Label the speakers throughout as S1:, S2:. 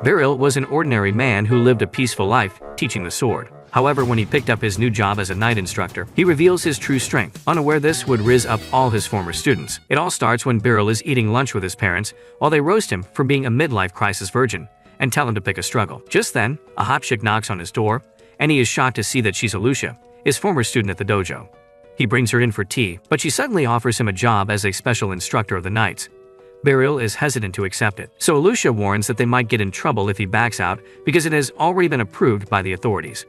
S1: Beryl was an ordinary man who lived a peaceful life, teaching the sword. However, when he picked up his new job as a knight instructor, he reveals his true strength, unaware this would rizz up all his former students. It all starts when Beryl is eating lunch with his parents, while they roast him for being a midlife crisis virgin, and tell him to pick a struggle. Just then, a hot chick knocks on his door, and he is shocked to see that she's Alicia, his former student at the dojo. He brings her in for tea, but she suddenly offers him a job as a special instructor of the knights. Beryl is hesitant to accept it, so Alicia warns that they might get in trouble if he backs out because it has already been approved by the authorities.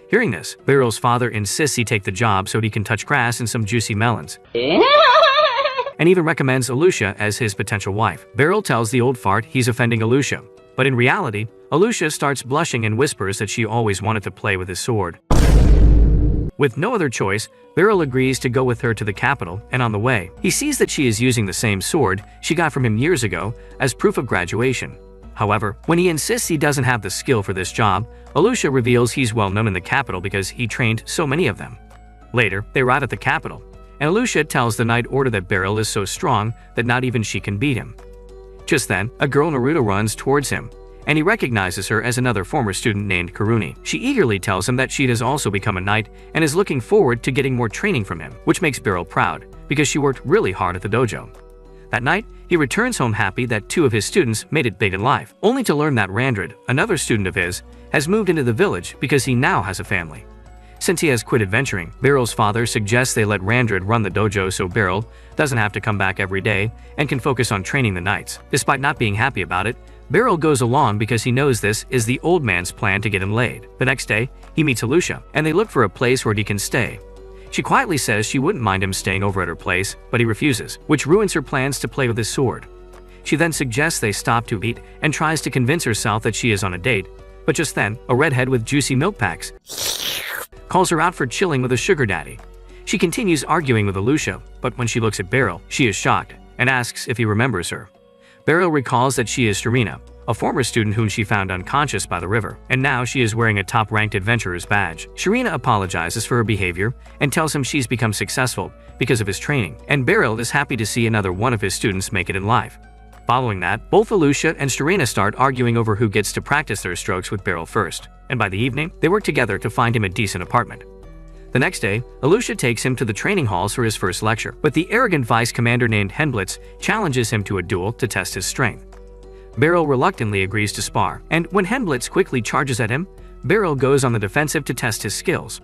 S1: Hearing this, Beryl's father insists he take the job so he can touch grass and some juicy melons, and even recommends Alicia as his potential wife. Beryl tells the old fart he's offending Alicia, but in reality, Alicia starts blushing and whispers that she always wanted to play with his sword. With no other choice, Beryl agrees to go with her to the capital, and on the way, he sees that she is using the same sword she got from him years ago as proof of graduation. However, when he insists he doesn't have the skill for this job, Alicia reveals he's well known in the capital because he trained so many of them. Later, they arrive at the capital, and Alicia tells the Night Order that Beryl is so strong that not even she can beat him. Just then, a girl Naruto runs towards him, and he recognizes her as another former student named Karuni. She eagerly tells him that she has also become a knight and is looking forward to getting more training from him, which makes Beryl proud because she worked really hard at the dojo. That night, he returns home happy that two of his students made it big in life, only to learn that Randrid, another student of his, has moved into the village because he now has a family. Since he has quit adventuring, Beryl's father suggests they let Randrid run the dojo so Beryl doesn't have to come back every day and can focus on training the knights. Despite not being happy about it, Beryl goes along because he knows this is the old man's plan to get him laid. The next day, he meets Alicia, and they look for a place where he can stay. She quietly says she wouldn't mind him staying over at her place, but he refuses, which ruins her plans to play with his sword. She then suggests they stop to eat and tries to convince herself that she is on a date, but just then, a redhead with juicy milk packs calls her out for chilling with a sugar daddy. She continues arguing with Alicia, but when she looks at Beryl, she is shocked and asks if he remembers her. Beryl recalls that she is Serena, a former student whom she found unconscious by the river, and now she is wearing a top-ranked adventurer's badge. Serena apologizes for her behavior and tells him she's become successful because of his training, and Beryl is happy to see another one of his students make it in life. Following that, both Alicia and Serena start arguing over who gets to practice their strokes with Beryl first, and by the evening, they work together to find him a decent apartment. The next day, Alicia takes him to the training halls for his first lecture, but the arrogant vice commander named Henblitz challenges him to a duel to test his strength. Beryl reluctantly agrees to spar, and when Henblitz quickly charges at him, Beryl goes on the defensive to test his skills.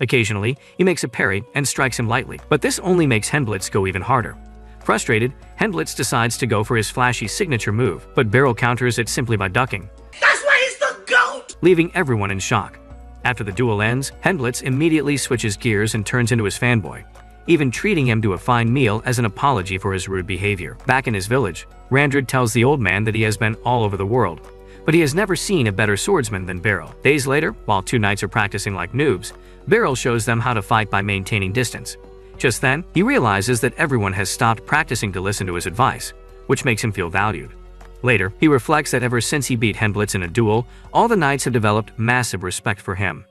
S1: Occasionally, he makes a parry and strikes him lightly, but this only makes Henblitz go even harder. Frustrated, Henblitz decides to go for his flashy signature move, but Beryl counters it simply by ducking.
S2: That's why he's the GOAT!
S1: Leaving everyone in shock. After the duel ends, Henblitz immediately switches gears and turns into his fanboy, even treating him to a fine meal as an apology for his rude behavior. Back in his village, Randrid tells the old man that he has been all over the world, but he has never seen a better swordsman than Beryl. Days later, while two knights are practicing like noobs, Beryl shows them how to fight by maintaining distance. Just then, he realizes that everyone has stopped practicing to listen to his advice, which makes him feel valued. Later, he reflects that ever since he beat Henblitz in a duel, all the knights have developed massive respect for him.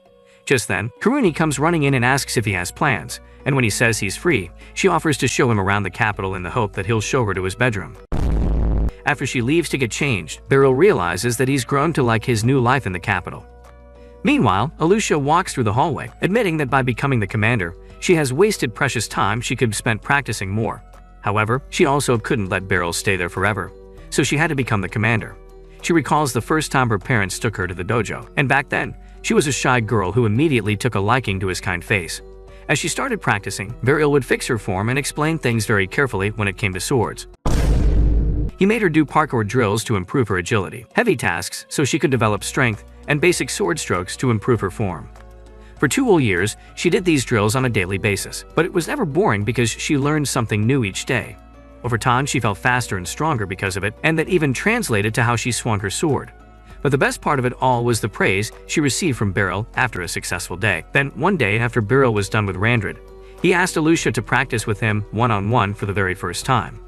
S1: Just then, Karuni comes running in and asks if he has plans, and when he says he's free, she offers to show him around the capital in the hope that he'll show her to his bedroom. After she leaves to get changed, Beryl realizes that he's grown to like his new life in the capital. Meanwhile, Alicia walks through the hallway, admitting that by becoming the commander, she has wasted precious time she could have spent practicing more. However, she also couldn't let Beryl stay there forever, so she had to become the commander. She recalls the first time her parents took her to the dojo, and back then, she was a shy girl who immediately took a liking to his kind face. As she started practicing, Beryl would fix her form and explain things very carefully when it came to swords. He made her do parkour drills to improve her agility, heavy tasks so she could develop strength, and basic sword strokes to improve her form. For 2 whole years, she did these drills on a daily basis, but it was never boring because she learned something new each day. Over time, she felt faster and stronger because of it, and that even translated to how she swung her sword. But the best part of it all was the praise she received from Beryl after a successful day. Then, one day after Beryl was done with Randrid, he asked Alicia to practice with him one-on-one for the very first time.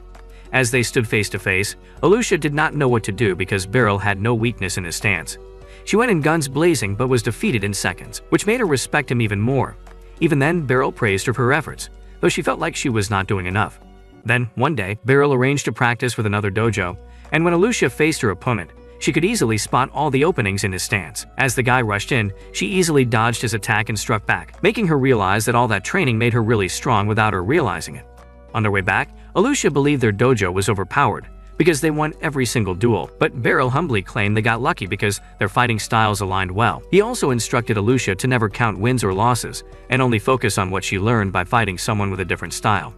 S1: As they stood face to face, Alicia did not know what to do because Beryl had no weakness in his stance. She went in guns blazing but was defeated in seconds, which made her respect him even more. Even then, Beryl praised her for her efforts, though she felt like she was not doing enough. Then, one day, Beryl arranged to practice with another dojo, and when Alicia faced her opponent, She could easily spot all the openings in his stance. As the guy rushed in, she easily dodged his attack and struck back, making her realize that all that training made her really strong without her realizing it. On their way back, Alucia believed their dojo was overpowered because they won every single duel, but Beryl humbly claimed they got lucky because their fighting styles aligned well. He also instructed Alucia to never count wins or losses and only focus on what she learned by fighting someone with a different style.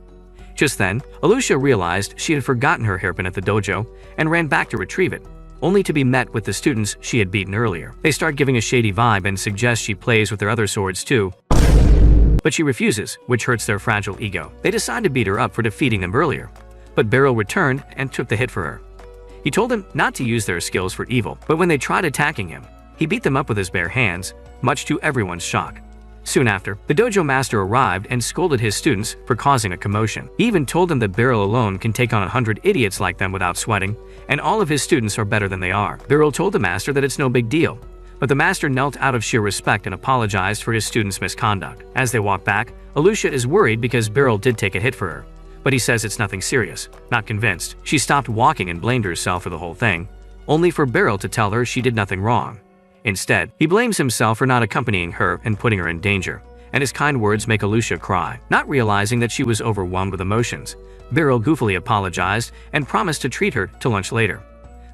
S1: Just then, Alucia realized she had forgotten her hairpin at the dojo and ran back to retrieve it, only to be met with the students she had beaten earlier. They start giving a shady vibe and suggest she plays with their other swords too, but she refuses, which hurts their fragile ego. They decide to beat her up for defeating them earlier, but Beryl returned and took the hit for her. He told them not to use their skills for evil, but when they tried attacking him, he beat them up with his bare hands, much to everyone's shock. Soon after, the dojo master arrived and scolded his students for causing a commotion. He even told them that Beryl alone can take on 100 idiots like them without sweating, and all of his students are better than they are. Beryl told the master that it's no big deal, but the master knelt out of sheer respect and apologized for his students' misconduct. As they walk back, Alucia is worried because Beryl did take a hit for her, but he says it's nothing serious. Not convinced, she stopped walking and blamed herself for the whole thing, only for Beryl to tell her she did nothing wrong. Instead, he blames himself for not accompanying her and putting her in danger, and his kind words make Alucia cry. Not realizing that she was overwhelmed with emotions, Beryl goofily apologized and promised to treat her to lunch later.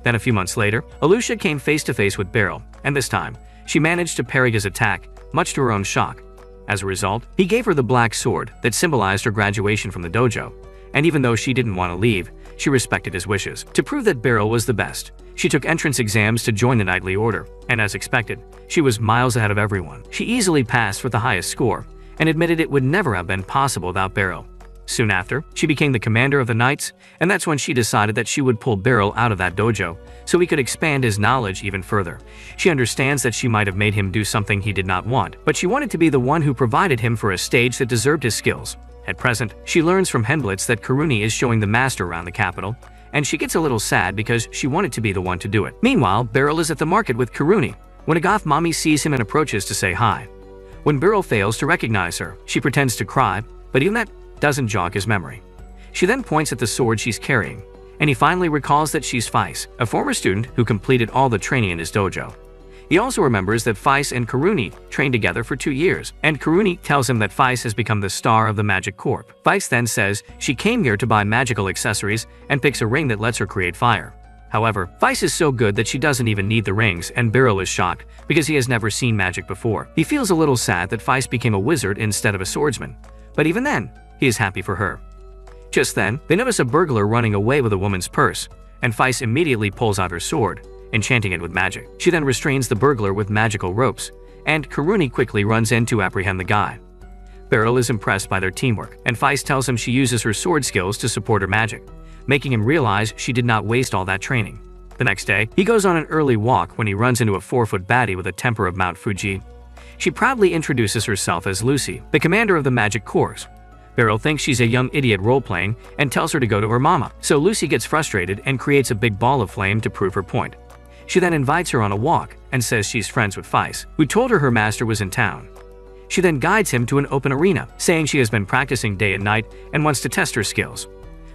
S1: Then a few months later, Alucia came face to face with Beryl, and this time, she managed to parry his attack, much to her own shock. As a result, he gave her the black sword that symbolized her graduation from the dojo, and even though she didn't want to leave, she respected his wishes. To prove that Beryl was the best, she took entrance exams to join the knightly order, and as expected, she was miles ahead of everyone. She easily passed with the highest score, and admitted it would never have been possible without Beryl. Soon after, she became the commander of the knights, and that's when she decided that she would pull Beryl out of that dojo so he could expand his knowledge even further. She understands that she might have made him do something he did not want, but she wanted to be the one who provided him for a stage that deserved his skills. At present, she learns from Henblitz that Karuni is showing the master around the capital, and she gets a little sad because she wanted to be the one to do it. Meanwhile, Beryl is at the market with Karuni when a goth mommy sees him and approaches to say hi. When Beryl fails to recognize her, she pretends to cry, but even that doesn't jog his memory. She then points at the sword she's carrying, and he finally recalls that she's Faiz, a former student who completed all the training in his dojo. He also remembers that Faiz and Karuni trained together for 2 years, and Karuni tells him that Faiz has become the star of the Magic Corp. Faiz then says she came here to buy magical accessories and picks a ring that lets her create fire. However, Faiz is so good that she doesn't even need the rings, and Beryl is shocked because he has never seen magic before. He feels a little sad that Faiz became a wizard instead of a swordsman, but even then, he is happy for her. Just then, they notice a burglar running away with a woman's purse, and Faiz immediately pulls out her sword, enchanting it with magic. She then restrains the burglar with magical ropes, and Karuni quickly runs in to apprehend the guy. Beryl is impressed by their teamwork, and Faiz tells him she uses her sword skills to support her magic, making him realize she did not waste all that training. The next day, he goes on an early walk when he runs into a 4-foot baddie with a temper of Mount Fuji. She proudly introduces herself as Lucy, the commander of the Magic Corps. Beryl thinks she's a young idiot role-playing and tells her to go to her mama, so Lucy gets frustrated and creates a big ball of flame to prove her point. She then invites her on a walk and says she's friends with Faiz, who told her master was in town. She then guides him to an open arena, saying she has been practicing day and night and wants to test her skills.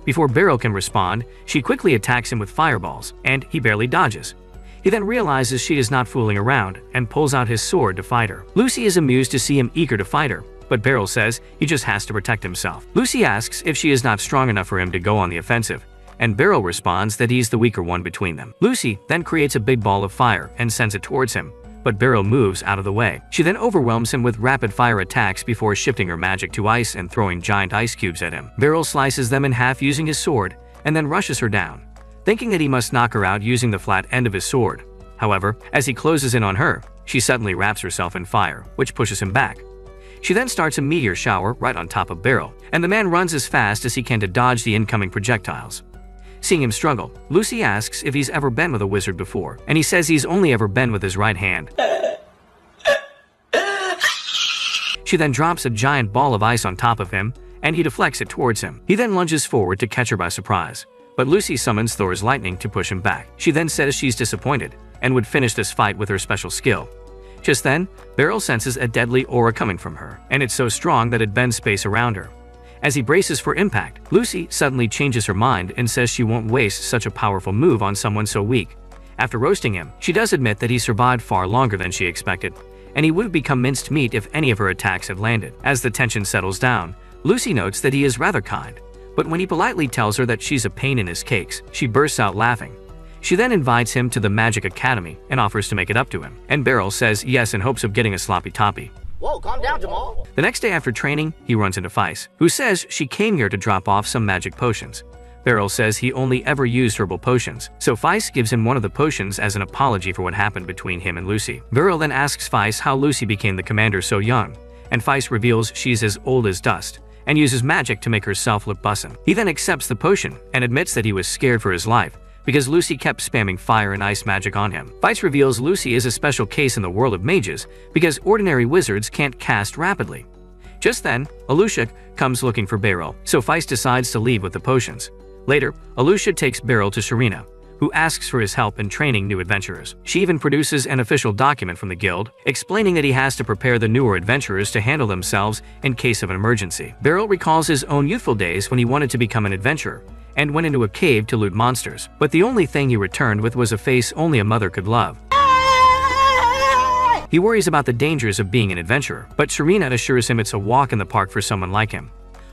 S1: Before Beryl can respond, she quickly attacks him with fireballs, and he barely dodges. He then realizes she is not fooling around and pulls out his sword to fight her. Lucy is amused to see him eager to fight her, but Beryl says he just has to protect himself. Lucy asks if she is not strong enough for him to go on the offensive, and Beryl responds that he's the weaker one between them. Lucy then creates a big ball of fire and sends it towards him, but Beryl moves out of the way. She then overwhelms him with rapid-fire attacks before shifting her magic to ice and throwing giant ice cubes at him. Beryl slices them in half using his sword, and then rushes her down, thinking that he must knock her out using the flat end of his sword. However, as he closes in on her, she suddenly wraps herself in fire, which pushes him back. She then starts a meteor shower right on top of Beryl, and the man runs as fast as he can to dodge the incoming projectiles. Seeing him struggle, Lucy asks if he's ever been with a wizard before, and he says he's only ever been with his right hand. She then drops a giant ball of ice on top of him, and he deflects it towards him. He then lunges forward to catch her by surprise, but Lucy summons Thor's lightning to push him back. She then says she's disappointed and would finish this fight with her special skill. Just then, Beryl senses a deadly aura coming from her, and it's so strong that it bends space around her. As he braces for impact, Lucy suddenly changes her mind and says she won't waste such a powerful move on someone so weak, After roasting him, she does admit that he survived far longer than she expected, and he would have become minced meat if any of her attacks had landed. As the tension settles down, Lucy notes that he is rather kind, but when he politely tells her that she's a pain in his cakes, she bursts out laughing. She then invites him to the Magic Academy and offers to make it up to him, and Beryl says yes in hopes of getting a sloppy toppy.
S2: Whoa, calm down, Jamal.
S1: The next day after training, he runs into Feist, who says she came here to drop off some magic potions. Beryl says he only ever used herbal potions, so Feist gives him one of the potions as an apology for what happened between him and Lucy. Beryl then asks Feist how Lucy became the commander so young, and Feist reveals she's as old as dust, and uses magic to make herself look bussin'. He then accepts the potion and admits that he was scared for his life because Lucy kept spamming fire and ice magic on him. Feist reveals Lucy is a special case in the world of mages because ordinary wizards can't cast rapidly. Just then, Alucia comes looking for Beryl, so Feist decides to leave with the potions. Later, Alucia takes Beryl to Serena, who asks for his help in training new adventurers. She even produces an official document from the guild, explaining that he has to prepare the newer adventurers to handle themselves in case of an emergency. Beryl recalls his own youthful days when he wanted to become an adventurer, and went into a cave to loot monsters, but the only thing he returned with was a face only a mother could love. He worries about the dangers of being an adventurer, but Serena assures him it's a walk in the park for someone like him.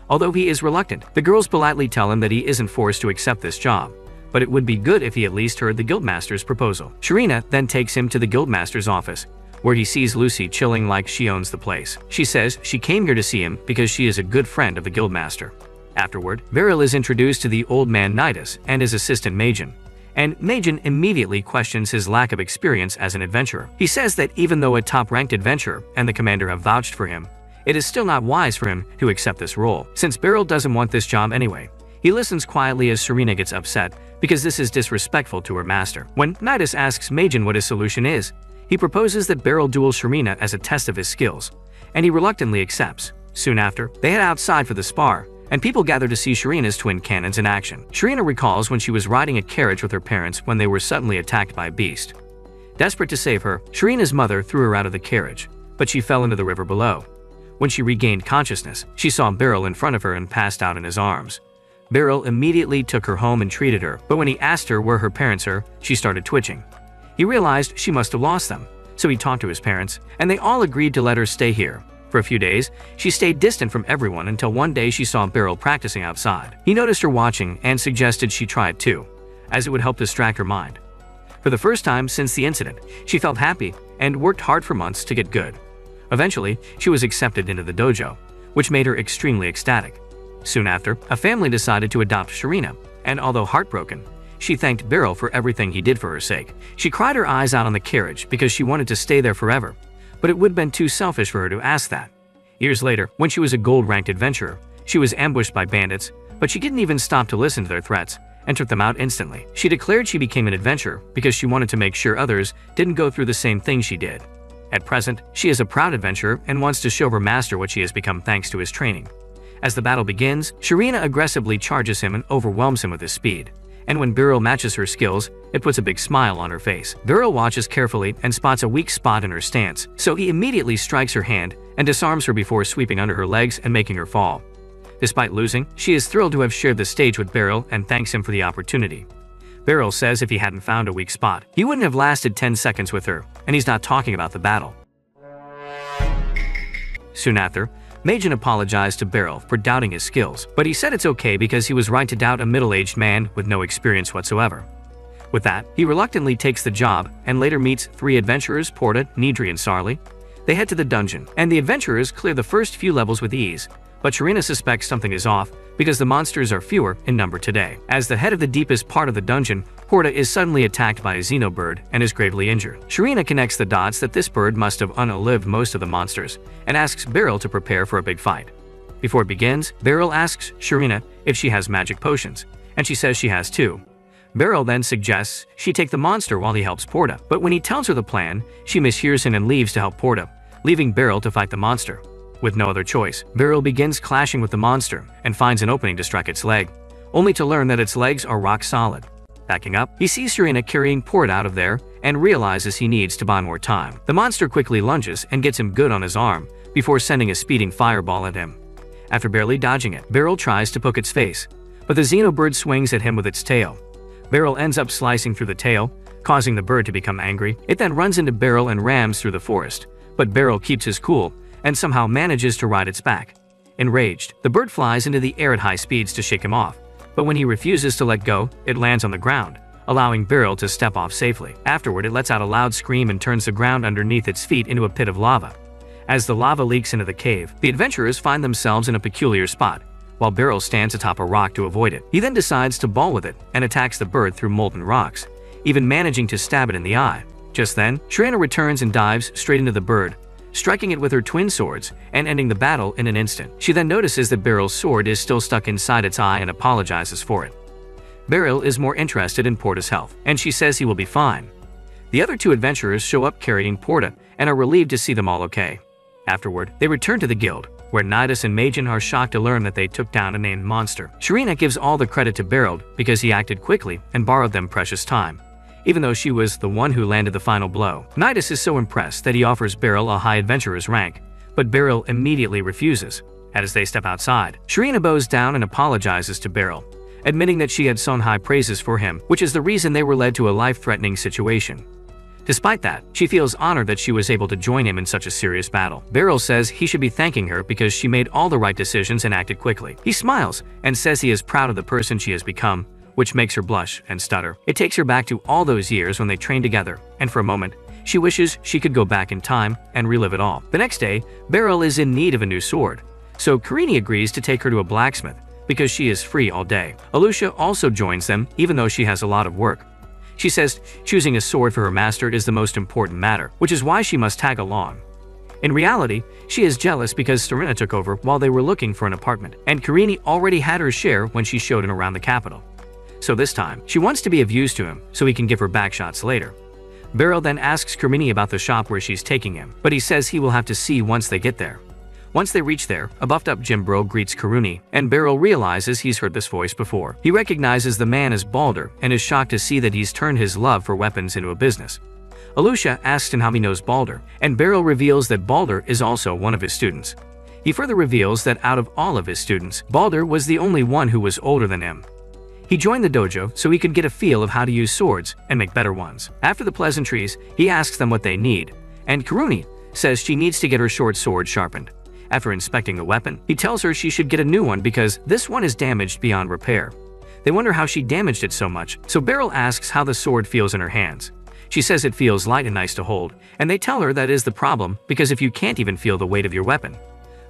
S1: Although he is reluctant, the girls politely tell him that he isn't forced to accept this job, but it would be good if he at least heard the guildmaster's proposal. Serena then takes him to the guildmaster's office, where he sees Lucy chilling like she owns the place. She says she came here to see him because she is a good friend of the guildmaster. Afterward, Beryl is introduced to the old man Nidus and his assistant Majin, and Majin immediately questions his lack of experience as an adventurer. He says that even though a top-ranked adventurer and the commander have vouched for him, it is still not wise for him to accept this role, since Beryl doesn't want this job anyway. He listens quietly as Serena gets upset because this is disrespectful to her master. When Nidus asks Majin what his solution is, he proposes that Beryl duel Serena as a test of his skills, and he reluctantly accepts. Soon after, they head outside for the spar, and people gather to see Serena's twin cannons in action. Serena recalls when she was riding a carriage with her parents when they were suddenly attacked by a beast. Desperate to save her, Serena's mother threw her out of the carriage, but she fell into the river below. When she regained consciousness, she saw Beryl in front of her and passed out in his arms. Beryl immediately took her home and treated her, but when he asked her where her parents are, she started twitching. He realized she must have lost them, so he talked to his parents, and they all agreed to let her stay here. For a few days, she stayed distant from everyone until one day she saw Beryl practicing outside. He noticed her watching and suggested she try it too, as it would help distract her mind. For the first time since the incident, she felt happy and worked hard for months to get good. Eventually, she was accepted into the dojo, which made her extremely ecstatic. Soon after, a family decided to adopt Serena, and although heartbroken, she thanked Beryl for everything he did for her sake. She cried her eyes out on the carriage because she wanted to stay there forever, but it would have been too selfish for her to ask that. Years later, when she was a gold-ranked adventurer, she was ambushed by bandits, but she didn't even stop to listen to their threats and took them out instantly. She declared she became an adventurer because she wanted to make sure others didn't go through the same thing she did. At present, she is a proud adventurer and wants to show her master what she has become thanks to his training. As the battle begins, Serena aggressively charges him and overwhelms him with his speed. And when Beryl matches her skills, it puts a big smile on her face. Beryl watches carefully and spots a weak spot in her stance, so he immediately strikes her hand and disarms her before sweeping under her legs and making her fall. Despite losing, she is thrilled to have shared the stage with Beryl and thanks him for the opportunity. Beryl says if he hadn't found a weak spot, he wouldn't have lasted 10 seconds with her, and he's not talking about the battle. Soon after, Majin apologized to Beryl for doubting his skills, but he said it's okay because he was right to doubt a middle-aged man with no experience whatsoever. With that, he reluctantly takes the job and later meets 3 adventurers, Porta, Nidri, and Sarli. They head to the dungeon, and the adventurers clear the first few levels with ease, but Serena suspects something is off because the monsters are fewer in number today. As the head of the deepest part of the dungeon, Porta is suddenly attacked by a xenobird and is gravely injured. Serena connects the dots that this bird must have unalived most of the monsters and asks Beryl to prepare for a big fight. Before it begins, Beryl asks Serena if she has magic potions, and she says she has 2. Beryl then suggests she take the monster while he helps Porta, but when he tells her the plan, she mishears him and leaves to help Porta, leaving Beryl to fight the monster. With no other choice, Beryl begins clashing with the monster and finds an opening to strike its leg, only to learn that its legs are rock solid. Backing up, he sees Serena carrying Porta out of there and realizes he needs to buy more time. The monster quickly lunges and gets him good on his arm before sending a speeding fireball at him. After barely dodging it, Beryl tries to poke its face, but the xenobird swings at him with its tail. Beryl ends up slicing through the tail, causing the bird to become angry. It then runs into Beryl and rams through the forest, but Beryl keeps his cool and somehow manages to ride its back. Enraged, the bird flies into the air at high speeds to shake him off, but when he refuses to let go, it lands on the ground, allowing Beryl to step off safely. Afterward, it lets out a loud scream and turns the ground underneath its feet into a pit of lava. As the lava leaks into the cave, the adventurers find themselves in a peculiar spot, while Beryl stands atop a rock to avoid it. He then decides to ball with it and attacks the bird through molten rocks, even managing to stab it in the eye. Just then, Sharina returns and dives straight into the bird, striking it with her twin swords and ending the battle in an instant. She then notices that Beryl's sword is still stuck inside its eye and apologizes for it. Beryl is more interested in Porta's health, and she says he will be fine. The other two adventurers show up carrying Porta and are relieved to see them all okay. Afterward, they return to the guild, where Nidus and Majin are shocked to learn that they took down a named monster. Sharina gives all the credit to Beryl because he acted quickly and borrowed them precious time, even though she was the one who landed the final blow. Nidus is so impressed that he offers Beryl a high adventurer's rank, but Beryl immediately refuses. As they step outside, Sharina bows down and apologizes to Beryl, admitting that she had sown high praises for him, which is the reason they were led to a life-threatening situation. Despite that, she feels honored that she was able to join him in such a serious battle. Beryl says he should be thanking her because she made all the right decisions and acted quickly. He smiles and says he is proud of the person she has become, which makes her blush and stutter. It takes her back to all those years when they trained together, and for a moment, she wishes she could go back in time and relive it all. The next day, Beryl is in need of a new sword, so Karini agrees to take her to a blacksmith because she is free all day. Alucia also joins them, even though she has a lot of work. She says choosing a sword for her master is the most important matter, which is why she must tag along. In reality, she is jealous because Serena took over while they were looking for an apartment, and Karini already had her share when she showed him around the capital. So this time, she wants to be of use to him so he can give her backshots later. Beryl then asks Karini about the shop where she's taking him, but he says he will have to see once they get there. Once they reach there, a buffed-up gym bro greets Karini, and Beryl realizes he's heard this voice before. He recognizes the man as Balder and is shocked to see that he's turned his love for weapons into a business. Alucia asks him how he knows Balder, and Beryl reveals that Balder is also one of his students. He further reveals that out of all of his students, Balder was the only one who was older than him. He joined the dojo so he could get a feel of how to use swords and make better ones. After the pleasantries, he asks them what they need, and Karini says she needs to get her short sword sharpened. After inspecting the weapon, he tells her she should get a new one because this one is damaged beyond repair. They wonder how she damaged it so much, so Beryl asks how the sword feels in her hands. She says it feels light and nice to hold, and they tell her that is the problem because if you can't even feel the weight of your weapon,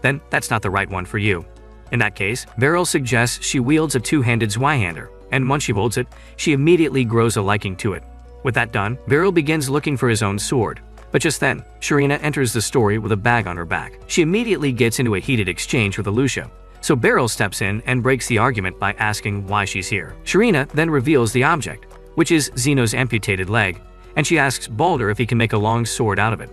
S1: then that's not the right one for you. In that case, Beryl suggests she wields a two-handed Zweihander, and once she holds it, she immediately grows a liking to it. With that done, Beryl begins looking for his own sword. But just then, Sharina enters the story with a bag on her back. She immediately gets into a heated exchange with Alucia, so Beryl steps in and breaks the argument by asking why she's here. Sharina then reveals the object, which is Zeno's amputated leg, and she asks Balder if he can make a long sword out of it.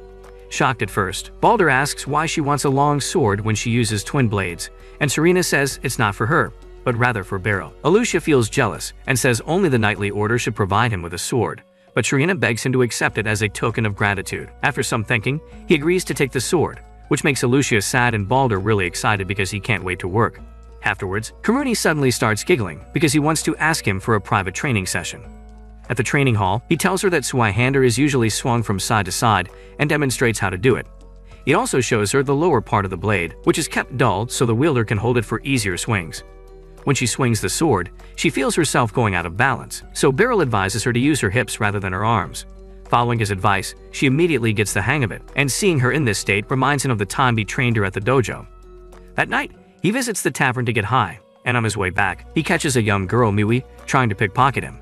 S1: Shocked at first, Balder asks why she wants a long sword when she uses twin blades, and Sharina says it's not for her, but rather for Beryl. Alucia feels jealous and says only the knightly order should provide him with a sword, but Sharina begs him to accept it as a token of gratitude. After some thinking, he agrees to take the sword, which makes Alucia sad and Balder really excited because he can't wait to work. Afterwards, Karini suddenly starts giggling because he wants to ask him for a private training session. At the training hall, he tells her that Zweihander is usually swung from side to side and demonstrates how to do it. He also shows her the lower part of the blade, which is kept dulled so the wielder can hold it for easier swings. When she swings the sword, she feels herself going out of balance, so Beryl advises her to use her hips rather than her arms. Following his advice, she immediately gets the hang of it, and seeing her in this state reminds him of the time he trained her at the dojo. That night, he visits the tavern to get high, and on his way back, he catches a young girl, Miwi, trying to pickpocket him.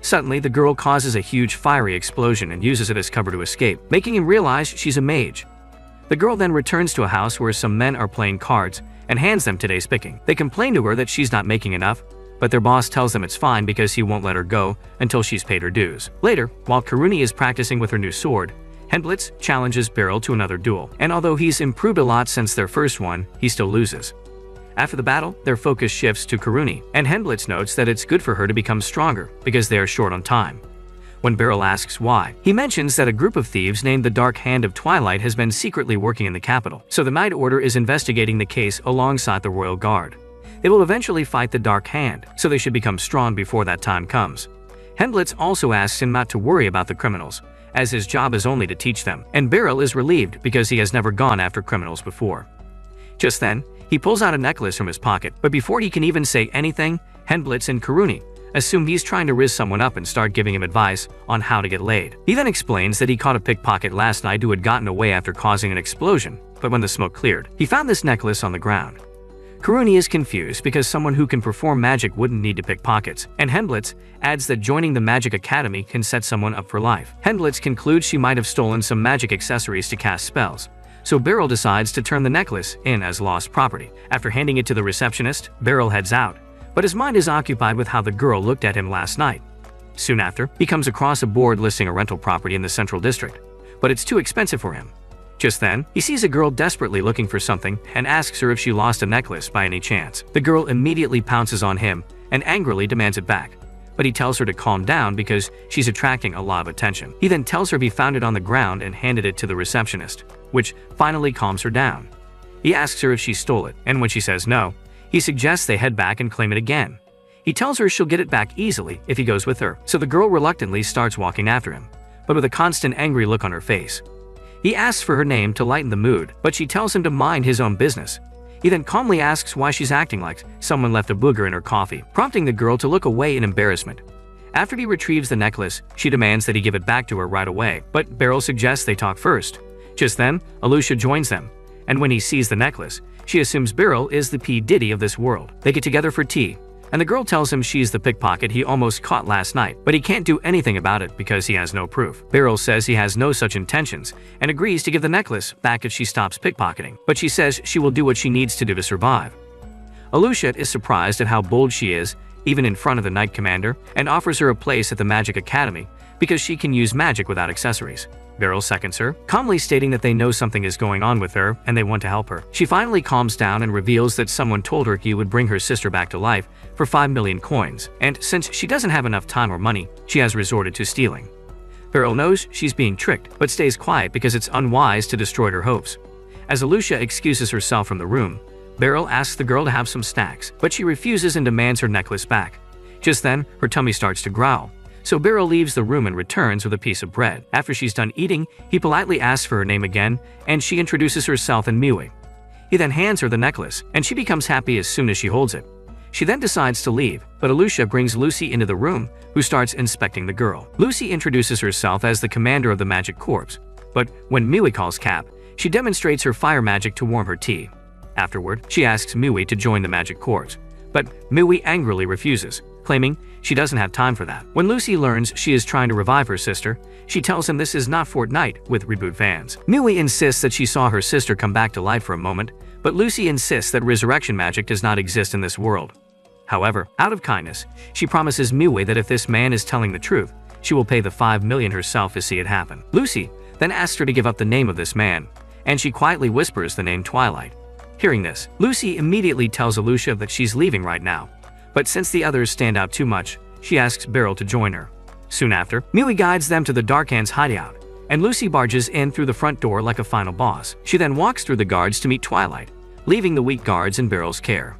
S1: Suddenly, the girl causes a huge fiery explosion and uses it as cover to escape, making him realize she's a mage. The girl then returns to a house where some men are playing cards and hands them today's picking. They complain to her that she's not making enough, but their boss tells them it's fine because he won't let her go until she's paid her dues. Later, while Karini is practicing with her new sword, Henblitz challenges Beryl to another duel, and although he's improved a lot since their first one, he still loses. After the battle, their focus shifts to Karini, and Henblitz notes that it's good for her to become stronger because they are short on time. When Beryl asks why, he mentions that a group of thieves named the Dark Hand of Twilight has been secretly working in the capital, so the Night Order is investigating the case alongside the Royal Guard. They will eventually fight the Dark Hand, so they should become strong before that time comes. Hemblitz also asks him not to worry about the criminals, as his job is only to teach them, and Beryl is relieved because he has never gone after criminals before. Just then, he pulls out a necklace from his pocket, but before he can even say anything, Hemblitz and Karuni assume he's trying to riz someone up and start giving him advice on how to get laid. He then explains that he caught a pickpocket last night who had gotten away after causing an explosion, but when the smoke cleared, he found this necklace on the ground. Karuni is confused because someone who can perform magic wouldn't need to pick pockets, and Hemblitz adds that joining the Magic Academy can set someone up for life. Hemblitz concludes she might have stolen some magic accessories to cast spells, so Beryl decides to turn the necklace in as lost property. After handing it to the receptionist, Beryl heads out, but his mind is occupied with how the girl looked at him last night. Soon after, he comes across a board listing a rental property in the Central District, but it's too expensive for him. Just then, he sees a girl desperately looking for something and asks her if she lost a necklace by any chance. The girl immediately pounces on him and angrily demands it back, but he tells her to calm down because she's attracting a lot of attention. He then tells her he found it on the ground and handed it to the receptionist, which finally calms her down. He asks her if she stole it, and when she says no, he suggests they head back and claim it again. He tells her she'll get it back easily if he goes with her, so the girl reluctantly starts walking after him, but with a constant angry look on her face. He asks for her name to lighten the mood, but she tells him to mind his own business. He then calmly asks why she's acting like someone left a booger in her coffee, prompting the girl to look away in embarrassment. After he retrieves the necklace, she demands that he give it back to her right away, but Beryl suggests they talk first. Just then, Alusha joins them, and when he sees the necklace, she assumes Beryl is the P. Diddy of this world. They get together for tea, and the girl tells him she's the pickpocket he almost caught last night, but he can't do anything about it because he has no proof. Beryl says he has no such intentions and agrees to give the necklace back if she stops pickpocketing, but she says she will do what she needs to do to survive. Alusha is surprised at how bold she is, even in front of the Knight Commander, and offers her a place at the Magic Academy because she can use magic without accessories. Beryl seconds her, calmly stating that they know something is going on with her and they want to help her. She finally calms down and reveals that someone told her he would bring her sister back to life for 5 million coins, and since she doesn't have enough time or money, she has resorted to stealing. Beryl knows she's being tricked, but stays quiet because it's unwise to destroy her hopes. As Alusha excuses herself from the room, Beryl asks the girl to have some snacks, but she refuses and demands her necklace back. Just then, her tummy starts to growl, so Beryl leaves the room and returns with a piece of bread. After she's done eating, he politely asks for her name again, and she introduces herself and Miwi. He then hands her the necklace, and she becomes happy as soon as she holds it. She then decides to leave, but Alusha brings Lucy into the room, who starts inspecting the girl. Lucy introduces herself as the commander of the Magic Corps, but when Miwi calls Cap, she demonstrates her fire magic to warm her tea. Afterward, she asks Miwi to join the Magic Corps, but Miwi angrily refuses, claiming she doesn't have time for that. When Lucy learns she is trying to revive her sister, she tells him this is not Fortnite with reboot fans. Miwi insists that she saw her sister come back to life for a moment, but Lucy insists that resurrection magic does not exist in this world. However, out of kindness, she promises Miwi that if this man is telling the truth, she will pay the 5 million herself to see it happen. Lucy then asks her to give up the name of this man, and she quietly whispers the name Twilight. Hearing this, Lucy immediately tells Alusha that she's leaving right now, but since the others stand out too much, she asks Beryl to join her. Soon after, Miwi guides them to the Dark Hand's hideout, and Lucy barges in through the front door like a final boss. She then walks through the guards to meet Twilight, leaving the weak guards in Beryl's care.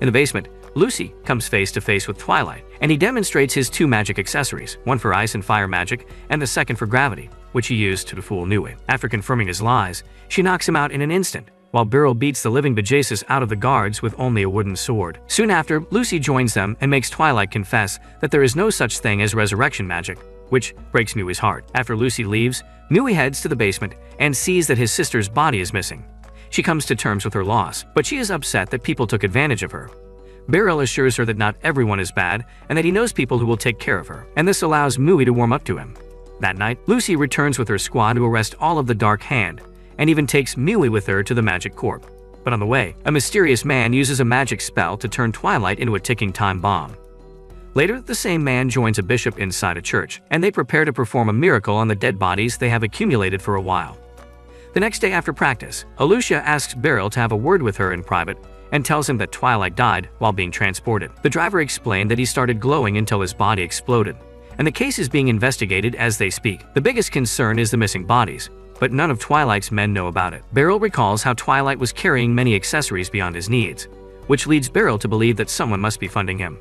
S1: In the basement, Lucy comes face to face with Twilight, and he demonstrates his 2 magic accessories, one for ice and fire magic, and the second for gravity, which he used to fool Miwi. After confirming his lies, she knocks him out in an instant, while Beryl beats the living bejesus out of the guards with only a wooden sword. Soon after, Lucy joins them and makes Twilight confess that there is no such thing as resurrection magic, which breaks Miwi's heart. After Lucy leaves, Miwi heads to the basement and sees that his sister's body is missing. She comes to terms with her loss, but she is upset that people took advantage of her. Beryl assures her that not everyone is bad and that he knows people who will take care of her, and this allows Miwi to warm up to him. That night, Lucy returns with her squad to arrest all of the Dark Hand, and even takes Miwi with her to the Magic Corp. But on the way, a mysterious man uses a magic spell to turn Twilight into a ticking time bomb. Later, the same man joins a bishop inside a church, and they prepare to perform a miracle on the dead bodies they have accumulated for a while. The next day after practice, Alusha asks Beryl to have a word with her in private and tells him that Twilight died while being transported. The driver explained that he started glowing until his body exploded, and the case is being investigated as they speak. The biggest concern is the missing bodies, but none of Twilight's men know about it. Beryl recalls how Twilight was carrying many accessories beyond his needs, which leads Beryl to believe that someone must be funding him.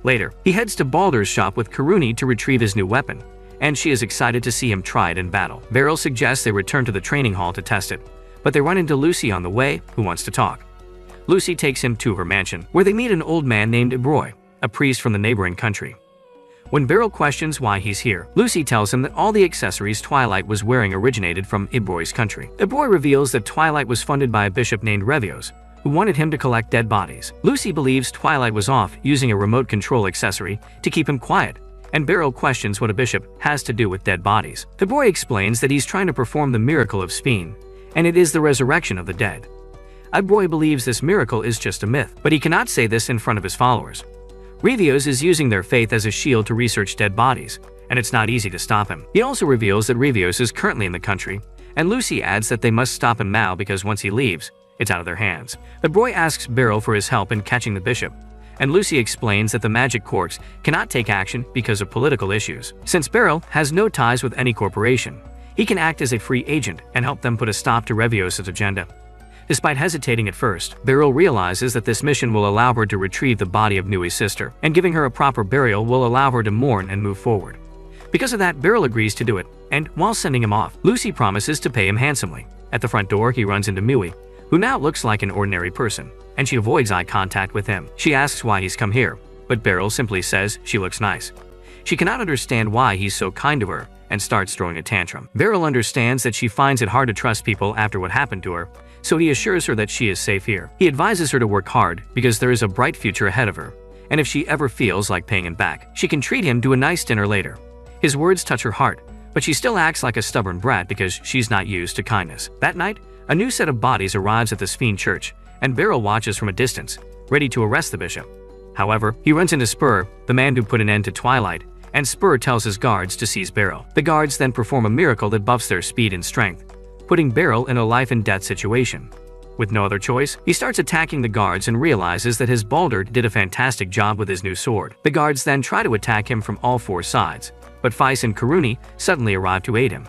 S1: Later, he heads to Balder's shop with Karuni to retrieve his new weapon, and she is excited to see him try it in battle. Beryl suggests they return to the training hall to test it, but they run into Lucy on the way, who wants to talk. Lucy takes him to her mansion, where they meet an old man named Ibroy, a priest from the neighboring country. When Beryl questions why he's here, Lucy tells him that all the accessories Twilight was wearing originated from Ibroy's country. Ibroy reveals that Twilight was funded by a bishop named Revios, who wanted him to collect dead bodies. Lucy believes Twilight was off using a remote control accessory to keep him quiet, and Beryl questions what a bishop has to do with dead bodies. Ibroy explains that he's trying to perform the miracle of Speen, and it is the resurrection of the dead. Ibroy believes this miracle is just a myth, but he cannot say this in front of his followers. Revios is using their faith as a shield to research dead bodies, and it's not easy to stop him. He also reveals that Revios is currently in the country, and Lucy adds that they must stop him now because once he leaves, it's out of their hands. Ibroy asks Beryl for his help in catching the bishop, and Lucy explains that the magic courts cannot take action because of political issues. Since Beryl has no ties with any corporation, he can act as a free agent and help them put a stop to Revios' agenda. Despite hesitating at first, Beryl realizes that this mission will allow her to retrieve the body of Nui's sister, and giving her a proper burial will allow her to mourn and move forward. Because of that, Beryl agrees to do it, and while sending him off, Lucy promises to pay him handsomely. At the front door, he runs into Mui, who now looks like an ordinary person, and she avoids eye contact with him. She asks why he's come here, but Beryl simply says she looks nice. She cannot understand why he's so kind to her, and starts throwing a tantrum. Beryl understands that she finds it hard to trust people after what happened to her, so he assures her that she is safe here. He advises her to work hard because there is a bright future ahead of her, and if she ever feels like paying him back, she can treat him to a nice dinner later. His words touch her heart, but she still acts like a stubborn brat because she's not used to kindness. That night, a new set of bodies arrives at the Sphene church, and Beryl watches from a distance, ready to arrest the bishop. However, he runs into Spur, the man who put an end to Twilight, and Spur tells his guards to seize Beryl. The guards then perform a miracle that buffs their speed and strength, putting Beryl in a life-and-death situation. With no other choice, he starts attacking the guards and realizes that his Balder did a fantastic job with his new sword. The guards then try to attack him from all four sides, but Feis and Karuni suddenly arrive to aid him.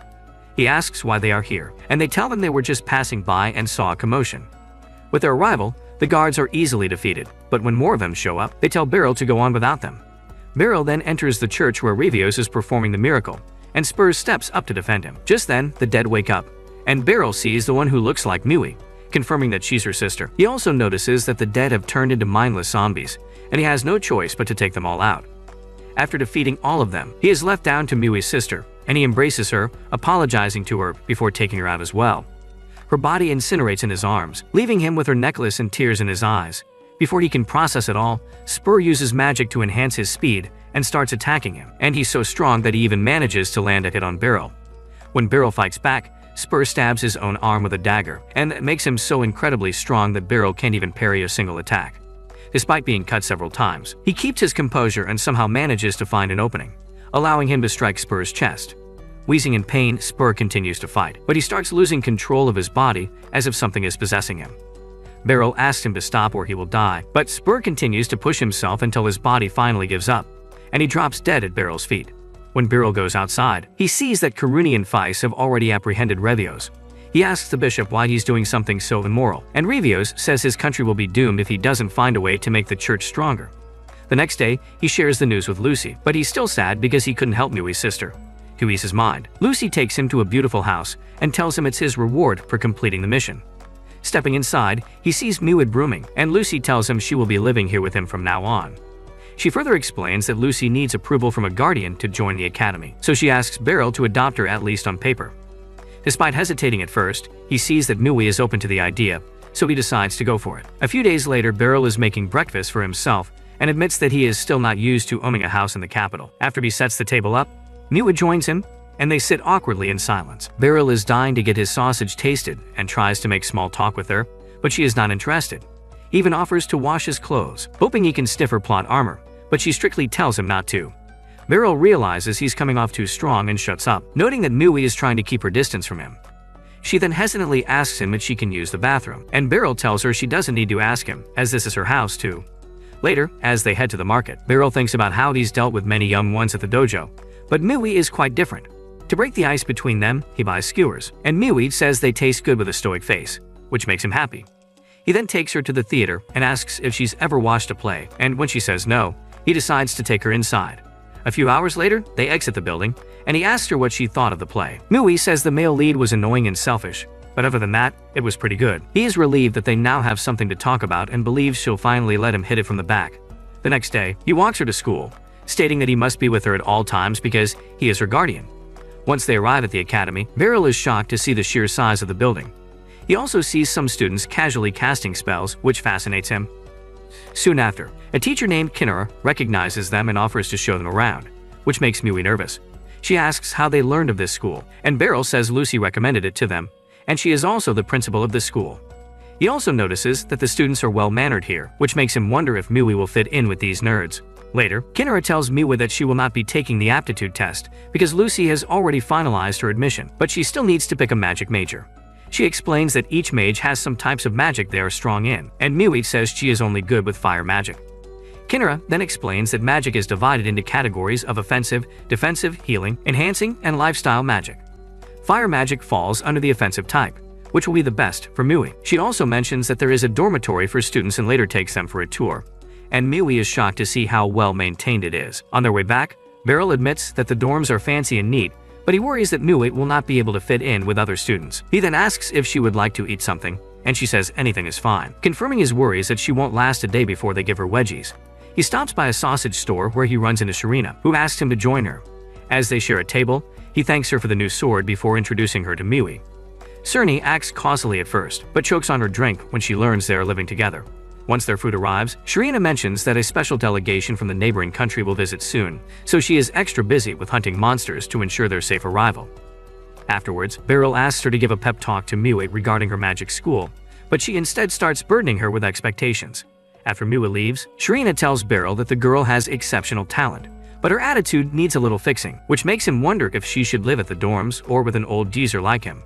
S1: He asks why they are here, and they tell him they were just passing by and saw a commotion. With their arrival, the guards are easily defeated, but when more of them show up, they tell Beryl to go on without them. Beryl then enters the church where Revios is performing the miracle, and Spur steps up to defend him. Just then, the dead wake up, and Beryl sees the one who looks like Mui, confirming that she's her sister. He also notices that the dead have turned into mindless zombies, and he has no choice but to take them all out. After defeating all of them, he is left down to Mui's sister, and he embraces her, apologizing to her before taking her out as well. Her body incinerates in his arms, leaving him with her necklace and tears in his eyes. Before he can process it all, Spur uses magic to enhance his speed and starts attacking him, and he's so strong that he even manages to land a hit on Beryl. When Beryl fights back, Spur stabs his own arm with a dagger, and that makes him so incredibly strong that Beryl can't even parry a single attack. Despite being cut several times, he keeps his composure and somehow manages to find an opening, allowing him to strike Spur's chest. Wheezing in pain, Spur continues to fight, but he starts losing control of his body as if something is possessing him. Beryl asks him to stop or he will die, but Spur continues to push himself until his body finally gives up, and he drops dead at Beryl's feet. When Beryl goes outside, he sees that Karuni and Feis have already apprehended Revios. He asks the bishop why he's doing something so immoral, and Revios says his country will be doomed if he doesn't find a way to make the church stronger. The next day, he shares the news with Lucy, but he's still sad because he couldn't help Mui's sister. To ease his mind, Lucy takes him to a beautiful house and tells him it's his reward for completing the mission. Stepping inside, he sees Muid brooming, and Lucy tells him she will be living here with him from now on. She further explains that Lucy needs approval from a guardian to join the academy, so she asks Beryl to adopt her at least on paper. Despite hesitating at first, he sees that Mui is open to the idea, so he decides to go for it. A few days later, Beryl is making breakfast for himself and admits that he is still not used to owning a house in the capital. After he sets the table up, Mui joins him, and they sit awkwardly in silence. Beryl is dying to get his sausage tasted and tries to make small talk with her, but she is not interested. He even offers to wash his clothes, hoping he can stiff her plot armor, but she strictly tells him not to. Beryl realizes he's coming off too strong and shuts up, noting that Mui is trying to keep her distance from him. She then hesitantly asks him if she can use the bathroom, and Beryl tells her she doesn't need to ask him, as this is her house too. Later, as they head to the market, Beryl thinks about how he's dealt with many young ones at the dojo, but Mui is quite different. To break the ice between them, he buys skewers, and Mui says they taste good with a stoic face, which makes him happy. He then takes her to the theater and asks if she's ever watched a play, and when she says no, he decides to take her inside. A few hours later, they exit the building, and he asks her what she thought of the play. Mui says the male lead was annoying and selfish, but other than that, it was pretty good. He is relieved that they now have something to talk about and believes she'll finally let him hit it from the back. The next day, he walks her to school, stating that he must be with her at all times because he is her guardian. Once they arrive at the academy, Beryl is shocked to see the sheer size of the building. He also sees some students casually casting spells, which fascinates him. Soon after, a teacher named Kinnara recognizes them and offers to show them around, which makes Mui nervous. She asks how they learned of this school, and Beryl says Lucy recommended it to them, and she is also the principal of this school. He also notices that the students are well-mannered here, which makes him wonder if Mui will fit in with these nerds. Later, Kinnara tells Mui that she will not be taking the aptitude test because Lucy has already finalized her admission, but she still needs to pick a magic major. She explains that each mage has some types of magic they are strong in, and Mui says she is only good with fire magic. Kinnara then explains that magic is divided into categories of offensive, defensive, healing, enhancing, and lifestyle magic. Fire magic falls under the offensive type, which will be the best for Mui. She also mentions that there is a dormitory for students and later takes them for a tour, and Mui is shocked to see how well maintained it is. On their way back, Beryl admits that the dorms are fancy and neat, but he worries that Mui will not be able to fit in with other students. He then asks if she would like to eat something, and she says anything is fine, confirming his worries that she won't last a day before they give her wedgies. He stops by a sausage store where he runs into Sharina, who asks him to join her. As they share a table, he thanks her for the new sword before introducing her to Mui. Cerny acts causally at first, but chokes on her drink when she learns they are living together. Once their food arrives, Sharina mentions that a special delegation from the neighboring country will visit soon, so she is extra busy with hunting monsters to ensure their safe arrival. Afterwards, Beryl asks her to give a pep talk to Mui regarding her magic school, but she instead starts burdening her with expectations. After Mui leaves, Sharina tells Beryl that the girl has exceptional talent, but her attitude needs a little fixing, which makes him wonder if she should live at the dorms or with an old geezer like him.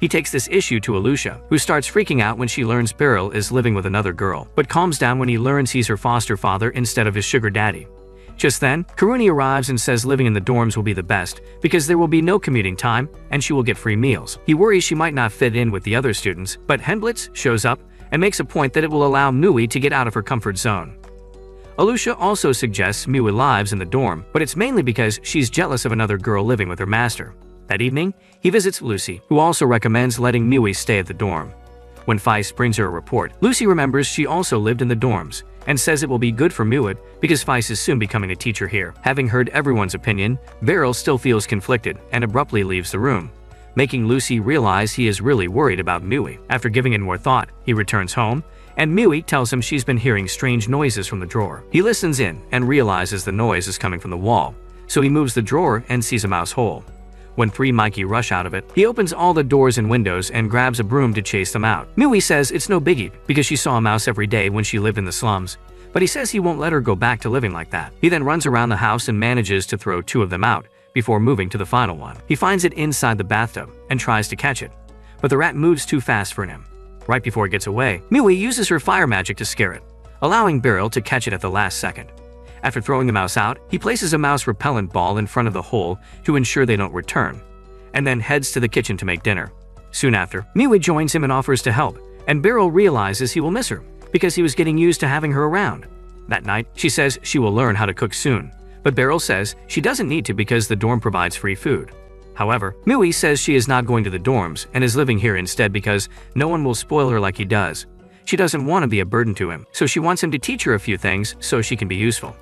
S1: He takes this issue to Alusha, who starts freaking out when she learns Beryl is living with another girl, but calms down when he learns he's her foster father instead of his sugar daddy. Just then, Karuni arrives and says living in the dorms will be the best because there will be no commuting time and she will get free meals. He worries she might not fit in with the other students, but Henblitz shows up and makes a point that it will allow Mui to get out of her comfort zone. Alusha also suggests Mui lives in the dorm, but it's mainly because she's jealous of another girl living with her master. That evening, he visits Lucy, who also recommends letting Mui stay at the dorm. When Feist brings her a report, Lucy remembers she also lived in the dorms and says it will be good for Mui because Feist is soon becoming a teacher here. Having heard everyone's opinion, Beryl still feels conflicted and abruptly leaves the room, making Lucy realize he is really worried about Mui. After giving it more thought, he returns home, and Mui tells him she's been hearing strange noises from the drawer. He listens in and realizes the noise is coming from the wall, so he moves the drawer and sees a mouse hole. When three Mikey rush out of it, he opens all the doors and windows and grabs a broom to chase them out. Mui says it's no biggie because she saw a mouse every day when she lived in the slums, but he says he won't let her go back to living like that. He then runs around the house and manages to throw two of them out before moving to the final one. He finds it inside the bathtub and tries to catch it, but the rat moves too fast for him. Right before it gets away, Mui uses her fire magic to scare it, allowing Beryl to catch it at the last second. After throwing the mouse out, he places a mouse repellent ball in front of the hole to ensure they don't return, and then heads to the kitchen to make dinner. Soon after, Mui joins him and offers to help, and Beryl realizes he will miss her because he was getting used to having her around. That night, she says she will learn how to cook soon, but Beryl says she doesn't need to because the dorm provides free food. However, Mui says she is not going to the dorms and is living here instead because no one will spoil her like he does. She doesn't want to be a burden to him, so she wants him to teach her a few things so she can be useful.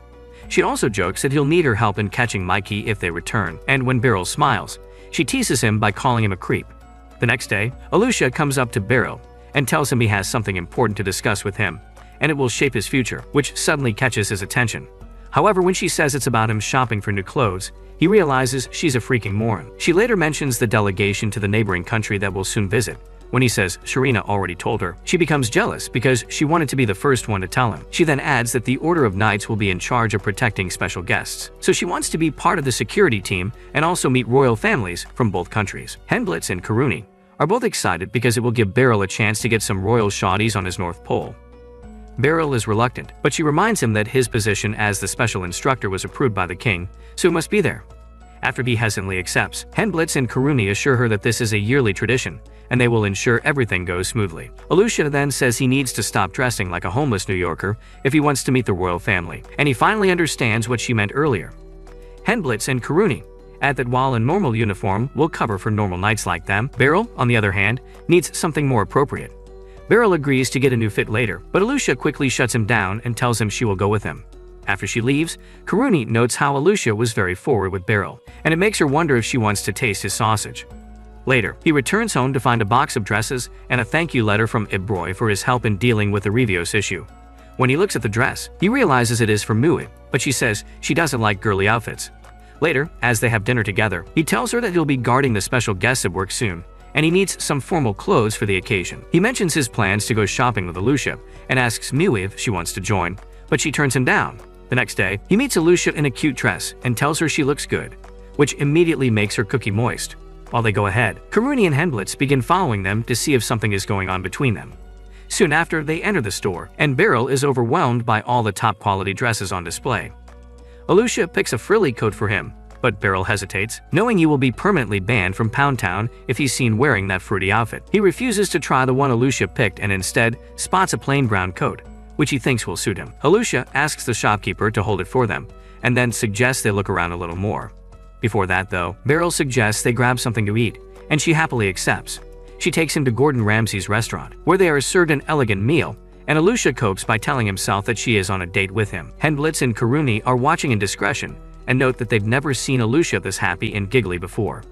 S1: She also jokes that he'll need her help in catching Mikey if they return, and when Beryl smiles, she teases him by calling him a creep. The next day, Alusha comes up to Beryl and tells him he has something important to discuss with him, and it will shape his future, which suddenly catches his attention. However, when she says it's about him shopping for new clothes, he realizes she's a freaking moron. She later mentions the delegation to the neighboring country that will soon visit. When he says Sharina already told her, she becomes jealous because she wanted to be the first one to tell him. She then adds that the Order of Knights will be in charge of protecting special guests, so she wants to be part of the security team and also meet royal families from both countries. Henblitz and Karuni are both excited because it will give Beryl a chance to get some royal shawties on his North Pole. Beryl is reluctant, but she reminds him that his position as the special instructor was approved by the king, so he must be there. After he hesitantly accepts, Henblitz and Karuni assure her that this is a yearly tradition, and they will ensure everything goes smoothly. Alusha then says he needs to stop dressing like a homeless New Yorker if he wants to meet the royal family, and he finally understands what she meant earlier. Henblitz and Karuni add that while a normal uniform will cover for normal nights like them, Beryl, on the other hand, needs something more appropriate. Beryl agrees to get a new fit later, but Alusha quickly shuts him down and tells him she will go with him. After she leaves, Karuni notes how Alusha was very forward with Beryl, and it makes her wonder if she wants to taste his sausage. Later, he returns home to find a box of dresses and a thank you letter from Ibroy for his help in dealing with the Revios issue. When he looks at the dress, he realizes it is from Mui, but she says she doesn't like girly outfits. Later, as they have dinner together, he tells her that he'll be guarding the special guests at work soon, and he needs some formal clothes for the occasion. He mentions his plans to go shopping with Alusha and asks Mui if she wants to join, but she turns him down. The next day, he meets Alusha in a cute dress and tells her she looks good, which immediately makes her cookie moist. While they go ahead, Karuni and Henblitz begin following them to see if something is going on between them. Soon after, they enter the store, and Beryl is overwhelmed by all the top-quality dresses on display. Alusha picks a frilly coat for him, but Beryl hesitates, knowing he will be permanently banned from Pound Town if he's seen wearing that fruity outfit. He refuses to try the one Alusha picked and instead spots a plain brown coat, which he thinks will suit him. Alusha asks the shopkeeper to hold it for them, and then suggests they look around a little more. Before that, though, Beryl suggests they grab something to eat, and she happily accepts. She takes him to Gordon Ramsay's restaurant, where they are served an elegant meal, and Alusha copes by telling himself that she is on a date with him. Henblitz and Karuni are watching in discretion and note that they've never seen Alusha this happy and giggly before.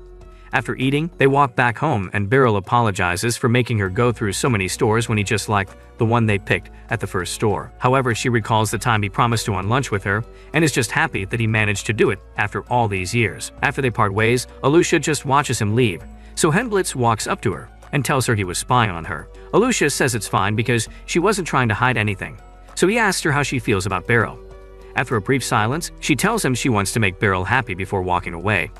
S1: After eating, they walk back home and Beryl apologizes for making her go through so many stores when he just liked the one they picked at the first store. However, she recalls the time he promised to on lunch with her and is just happy that he managed to do it after all these years. After they part ways, Alusha just watches him leave, so Henblitz walks up to her and tells her he was spying on her. Alusha says it's fine because she wasn't trying to hide anything, so he asks her how she feels about Beryl. After a brief silence, she tells him she wants to make Beryl happy before walking away.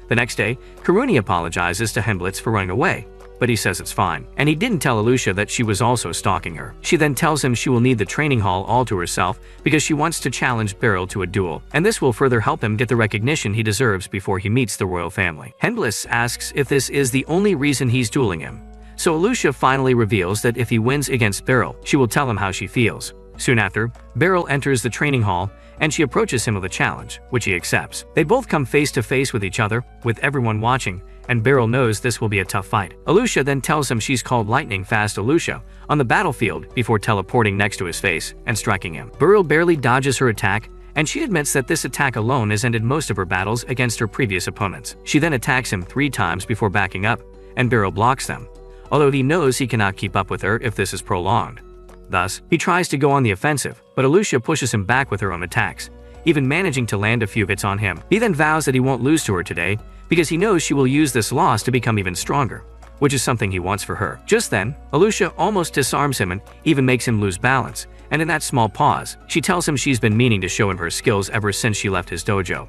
S1: The next day, Karuni apologizes to Henblitz for running away, but he says it's fine, and he didn't tell Alusha that she was also stalking her. She then tells him she will need the training hall all to herself because she wants to challenge Beryl to a duel, and this will further help him get the recognition he deserves before he meets the royal family. Henblitz asks if this is the only reason he's dueling him, so Alusha finally reveals that if he wins against Beryl, she will tell him how she feels. Soon after, Beryl enters the training hall and she approaches him with a challenge, which he accepts. They both come face to face with each other, with everyone watching, and Beryl knows this will be a tough fight. Alusha then tells him she's called Lightning Fast Alusha on the battlefield before teleporting next to his face and striking him. Beryl barely dodges her attack, and she admits that this attack alone has ended most of her battles against her previous opponents. She then attacks him 3 times before backing up, and Beryl blocks them, although he knows he cannot keep up with her if this is prolonged. Thus, he tries to go on the offensive, but Alusha pushes him back with her own attacks, even managing to land a few hits on him. He then vows that he won't lose to her today because he knows she will use this loss to become even stronger, which is something he wants for her. Just then, Alusha almost disarms him and even makes him lose balance, and in that small pause, she tells him she's been meaning to show him her skills ever since she left his dojo.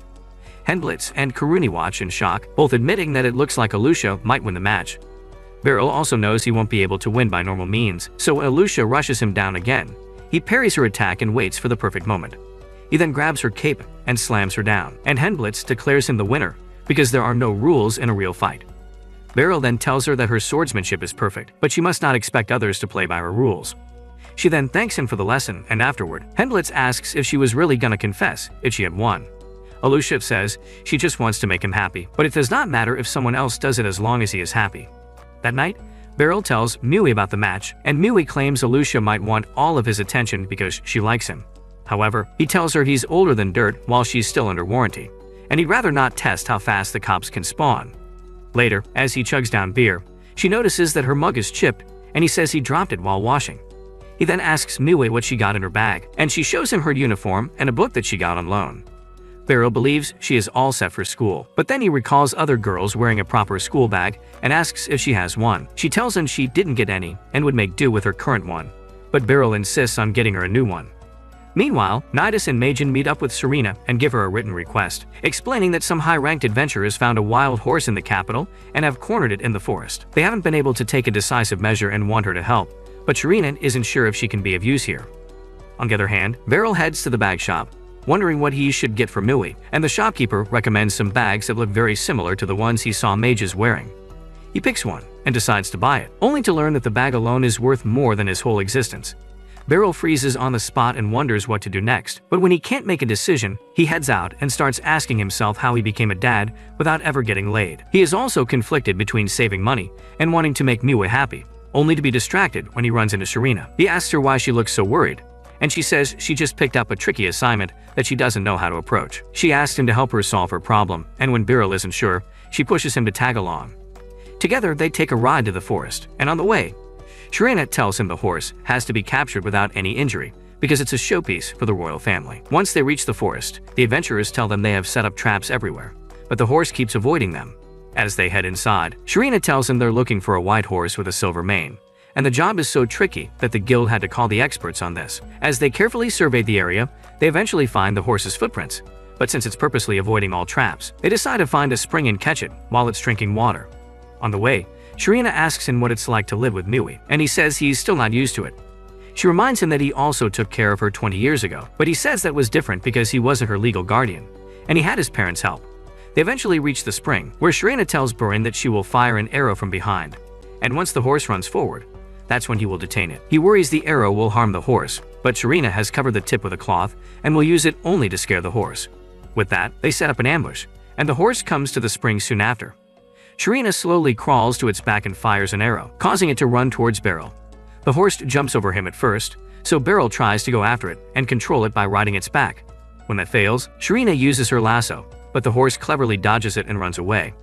S1: Henblitz and Karuni watch in shock, both admitting that it looks like Alusha might win the match. Beryl also knows he won't be able to win by normal means, so when Alusha rushes him down again, he parries her attack and waits for the perfect moment. He then grabs her cape and slams her down, and Henblitz declares him the winner because there are no rules in a real fight. Beryl then tells her that her swordsmanship is perfect, but she must not expect others to play by her rules. She then thanks him for the lesson, and afterward, Henblitz asks if she was really gonna confess if she had won. Alusha says she just wants to make him happy, but it does not matter if someone else does it as long as he is happy. That night, Beryl tells Mui about the match, and Mui claims Alusha might want all of his attention because she likes him. However, he tells her he's older than dirt while she's still under warranty, and he'd rather not test how fast the cops can spawn. Later, as he chugs down beer, she notices that her mug is chipped, and he says he dropped it while washing. He then asks Mui what she got in her bag, and she shows him her uniform and a book that she got on loan. Beryl believes she is all set for school, but then he recalls other girls wearing a proper school bag and asks if she has one. She tells him she didn't get any and would make do with her current one, but Beryl insists on getting her a new one. Meanwhile, Nidus and Majin meet up with Serena and give her a written request, explaining that some high-ranked adventurers found a wild horse in the capital and have cornered it in the forest. They haven't been able to take a decisive measure and want her to help, but Serena isn't sure if she can be of use here. On the other hand, Beryl heads to the bag shop, wondering what he should get for Mui, and the shopkeeper recommends some bags that look very similar to the ones he saw mages wearing. He picks one and decides to buy it, only to learn that the bag alone is worth more than his whole existence. Beryl freezes on the spot and wonders what to do next, but when he can't make a decision, he heads out and starts asking himself how he became a dad without ever getting laid. He is also conflicted between saving money and wanting to make Mui happy, only to be distracted when he runs into Sharina. He asks her why she looks so worried, and she says she just picked up a tricky assignment that she doesn't know how to approach. She asks him to help her solve her problem, and when Beryl isn't sure, she pushes him to tag along. Together, they take a ride to the forest, and on the way, Sharina tells him the horse has to be captured without any injury because it's a showpiece for the royal family. Once they reach the forest, the adventurers tell them they have set up traps everywhere, but the horse keeps avoiding them. As they head inside, Sharina tells him they're looking for a white horse with a silver mane, and the job is so tricky that the guild had to call the experts on this. As they carefully survey the area, they eventually find the horse's footprints, but since it's purposely avoiding all traps, they decide to find a spring and catch it while it's drinking water. On the way, Sharina asks him what it's like to live with Mui, and he says he's still not used to it. She reminds him that he also took care of her 20 years ago, but he says that was different because he wasn't her legal guardian, and he had his parents' help. They eventually reach the spring, where Sharina tells Burin that she will fire an arrow from behind, and once the horse runs forward, that's when he will detain it. He worries the arrow will harm the horse, but Sharina has covered the tip with a cloth and will use it only to scare the horse. With that, they set up an ambush, and the horse comes to the spring soon after. Sharina slowly crawls to its back and fires an arrow, causing it to run towards Beryl. The horse jumps over him at first, so Beryl tries to go after it and control it by riding its back. When that fails, Sharina uses her lasso, but the horse cleverly dodges it and runs away.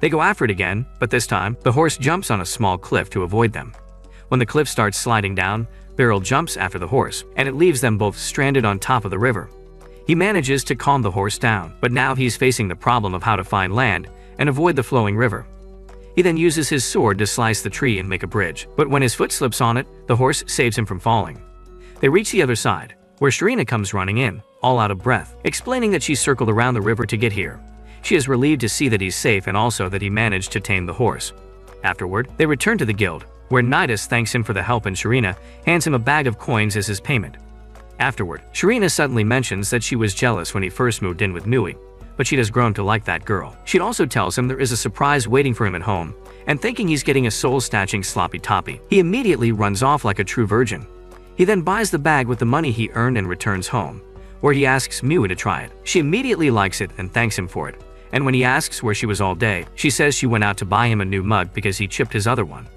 S1: They go after it again, but this time, the horse jumps on a small cliff to avoid them. When the cliff starts sliding down, Beryl jumps after the horse, and it leaves them both stranded on top of the river. He manages to calm the horse down, but now he's facing the problem of how to find land and avoid the flowing river. He then uses his sword to slice the tree and make a bridge, but when his foot slips on it, the horse saves him from falling. They reach the other side, where Sharina comes running in, all out of breath, explaining that she circled around the river to get here. She is relieved to see that he's safe and also that he managed to tame the horse. Afterward, they return to the guild, where Nidus thanks him for the help and Sharina hands him a bag of coins as his payment. Afterward, Sharina suddenly mentions that she was jealous when he first moved in with Mui, but she has grown to like that girl. She also tells him there is a surprise waiting for him at home, and thinking he's getting a soul-snatching sloppy toppy, he immediately runs off like a true virgin. He then buys the bag with the money he earned and returns home, where he asks Mui to try it. She immediately likes it and thanks him for it, and when he asks where she was all day, she says she went out to buy him a new mug because he chipped his other one.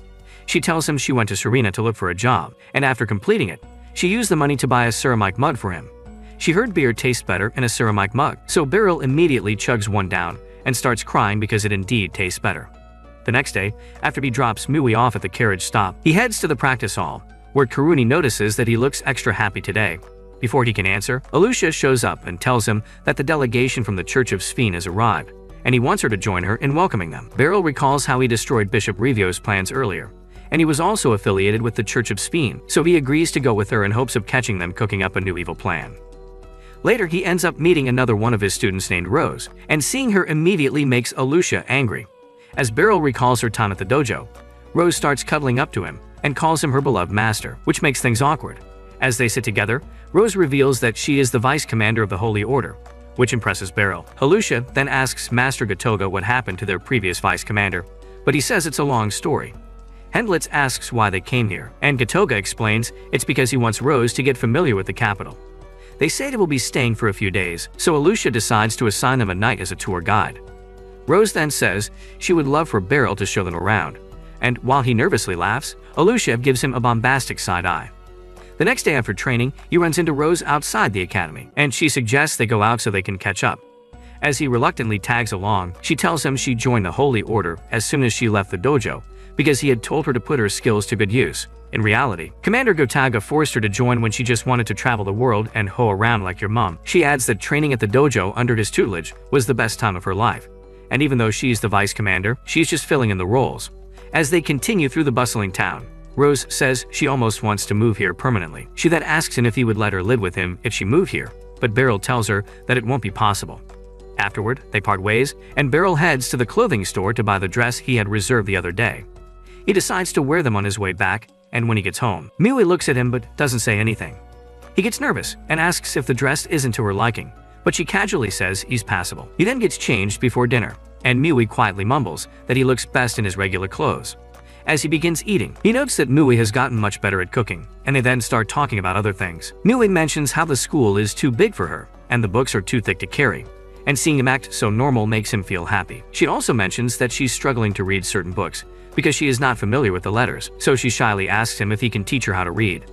S1: She tells him she went to Sharina to look for a job, and after completing it, she used the money to buy a ceramic mug for him. She heard beer tastes better in a ceramic mug, so Beryl immediately chugs one down and starts crying because it indeed tastes better. The next day, after he drops Mui off at the carriage stop, he heads to the practice hall, where Karuni notices that he looks extra happy today. Before he can answer, Alucia shows up and tells him that the delegation from the Church of Sphene has arrived, and he wants her to join her in welcoming them. Beryl recalls how he destroyed Bishop Revio's plans earlier, and he was also affiliated with the Church of Sphene, so he agrees to go with her in hopes of catching them cooking up a new evil plan. Later, he ends up meeting another one of his students named Rose, and seeing her immediately makes Alucia angry. As Beryl recalls her time at the dojo, Rose starts cuddling up to him and calls him her beloved master, which makes things awkward. As they sit together, Rose reveals that she is the vice commander of the Holy Order, which impresses Beryl. Alucia then asks Master Gatoga what happened to their previous vice commander, but he says it's a long story. Hendlitz asks why they came here, and Gatoga explains it's because he wants Rose to get familiar with the capital. They say they will be staying for a few days, so Alucia decides to assign them a night as a tour guide. Rose then says she would love for Beryl to show them around, and while he nervously laughs, Alucia gives him a bombastic side eye. The next day after training, he runs into Rose outside the academy, and she suggests they go out so they can catch up. As he reluctantly tags along, she tells him she joined the Holy Order as soon as she left the dojo, because he had told her to put her skills to good use. In reality, Commander Gotaga forced her to join when she just wanted to travel the world and hoe around like your mom. She adds that training at the dojo under his tutelage was the best time of her life, and even though she's the vice commander, she's just filling in the roles. As they continue through the bustling town, Rose says she almost wants to move here permanently. She then asks him if he would let her live with him if she moved here, but Beryl tells her that it won't be possible. Afterward, they part ways, and Beryl heads to the clothing store to buy the dress he had reserved the other day. He decides to wear them on his way back, and when he gets home, Mui looks at him but doesn't say anything. He gets nervous and asks if the dress isn't to her liking, but she casually says he's passable. He then gets changed before dinner, and Mui quietly mumbles that he looks best in his regular clothes. As he begins eating, he notes that Mui has gotten much better at cooking, and they then start talking about other things. Mui mentions how the school is too big for her, and the books are too thick to carry, and seeing him act so normal makes him feel happy. She also mentions that she's struggling to read certain books because she is not familiar with the letters, so she shyly asks him if he can teach her how to read.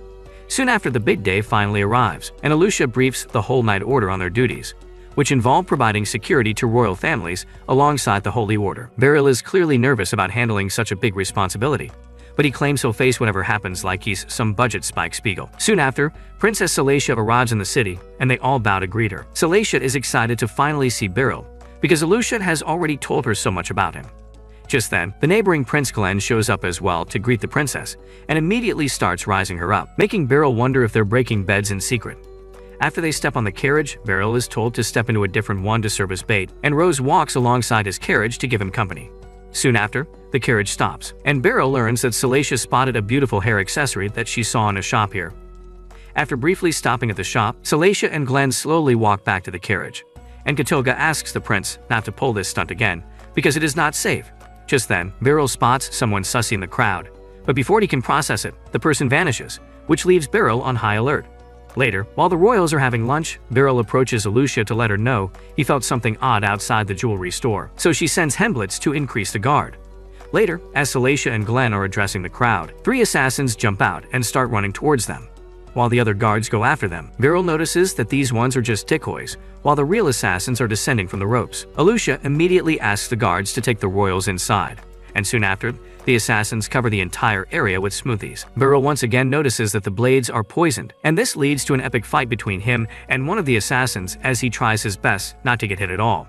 S1: Soon after, the big day finally arrives, and Alucia briefs the whole Night Order on their duties, which involve providing security to royal families alongside the Holy Order. Beryl is clearly nervous about handling such a big responsibility, but he claims he'll face whatever happens like he's some budget Spike Spiegel. Soon after, Princess Salacia arrives in the city, and they all bow to greet her. Salacia is excited to finally see Beryl, because Alucia has already told her so much about him. Just then, the neighboring Prince Glenn shows up as well to greet the princess, and immediately starts rising her up, making Beryl wonder if they're breaking beds in secret. After they step on the carriage, Beryl is told to step into a different one to serve as bait, and Rose walks alongside his carriage to give him company. Soon after, the carriage stops, and Beryl learns that Salacia spotted a beautiful hair accessory that she saw in a shop here. After briefly stopping at the shop, Salacia and Glenn slowly walk back to the carriage, and Katoga asks the prince not to pull this stunt again, because it is not safe. Just then, Beryl spots someone sussy in the crowd, but before he can process it, the person vanishes, which leaves Beryl on high alert. Later, while the royals are having lunch, Beryl approaches Alucia to let her know he felt something odd outside the jewelry store, so she sends Hemblitz to increase the guard. Later, as Salacia and Glenn are addressing the crowd, 3 assassins jump out and start running towards them. While the other guards go after them, Beryl notices that these ones are just decoys, while the real assassins are descending from the ropes. Alucia immediately asks the guards to take the royals inside, and soon after, the assassins cover the entire area with smoothies. Beryl once again notices that the blades are poisoned, and this leads to an epic fight between him and one of the assassins as he tries his best not to get hit at all.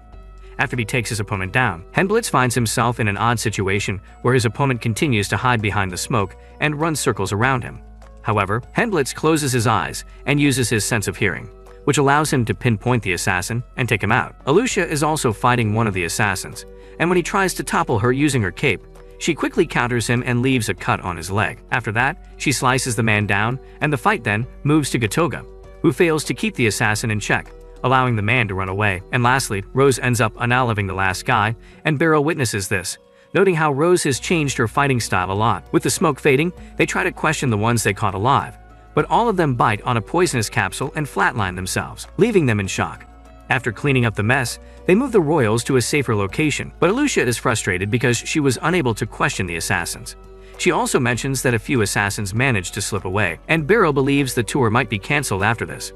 S1: After he takes his opponent down, Hemblitz finds himself in an odd situation where his opponent continues to hide behind the smoke and run circles around him. However, Hemblitz closes his eyes and uses his sense of hearing, which allows him to pinpoint the assassin and take him out. Alucia is also fighting one of the assassins, and when he tries to topple her using her cape, she quickly counters him and leaves a cut on his leg. After that, she slices the man down, and the fight then moves to Katoga, who fails to keep the assassin in check, allowing the man to run away. And lastly, Rose ends up unaliving the last guy, and Beryl witnesses this, noting how Rose has changed her fighting style a lot. With the smoke fading, they try to question the ones they caught alive, but all of them bite on a poisonous capsule and flatline themselves, leaving them in shock. After cleaning up the mess, they move the royals to a safer location, but Alucia is frustrated because she was unable to question the assassins. She also mentions that a few assassins managed to slip away, and Beryl believes the tour might be cancelled after this.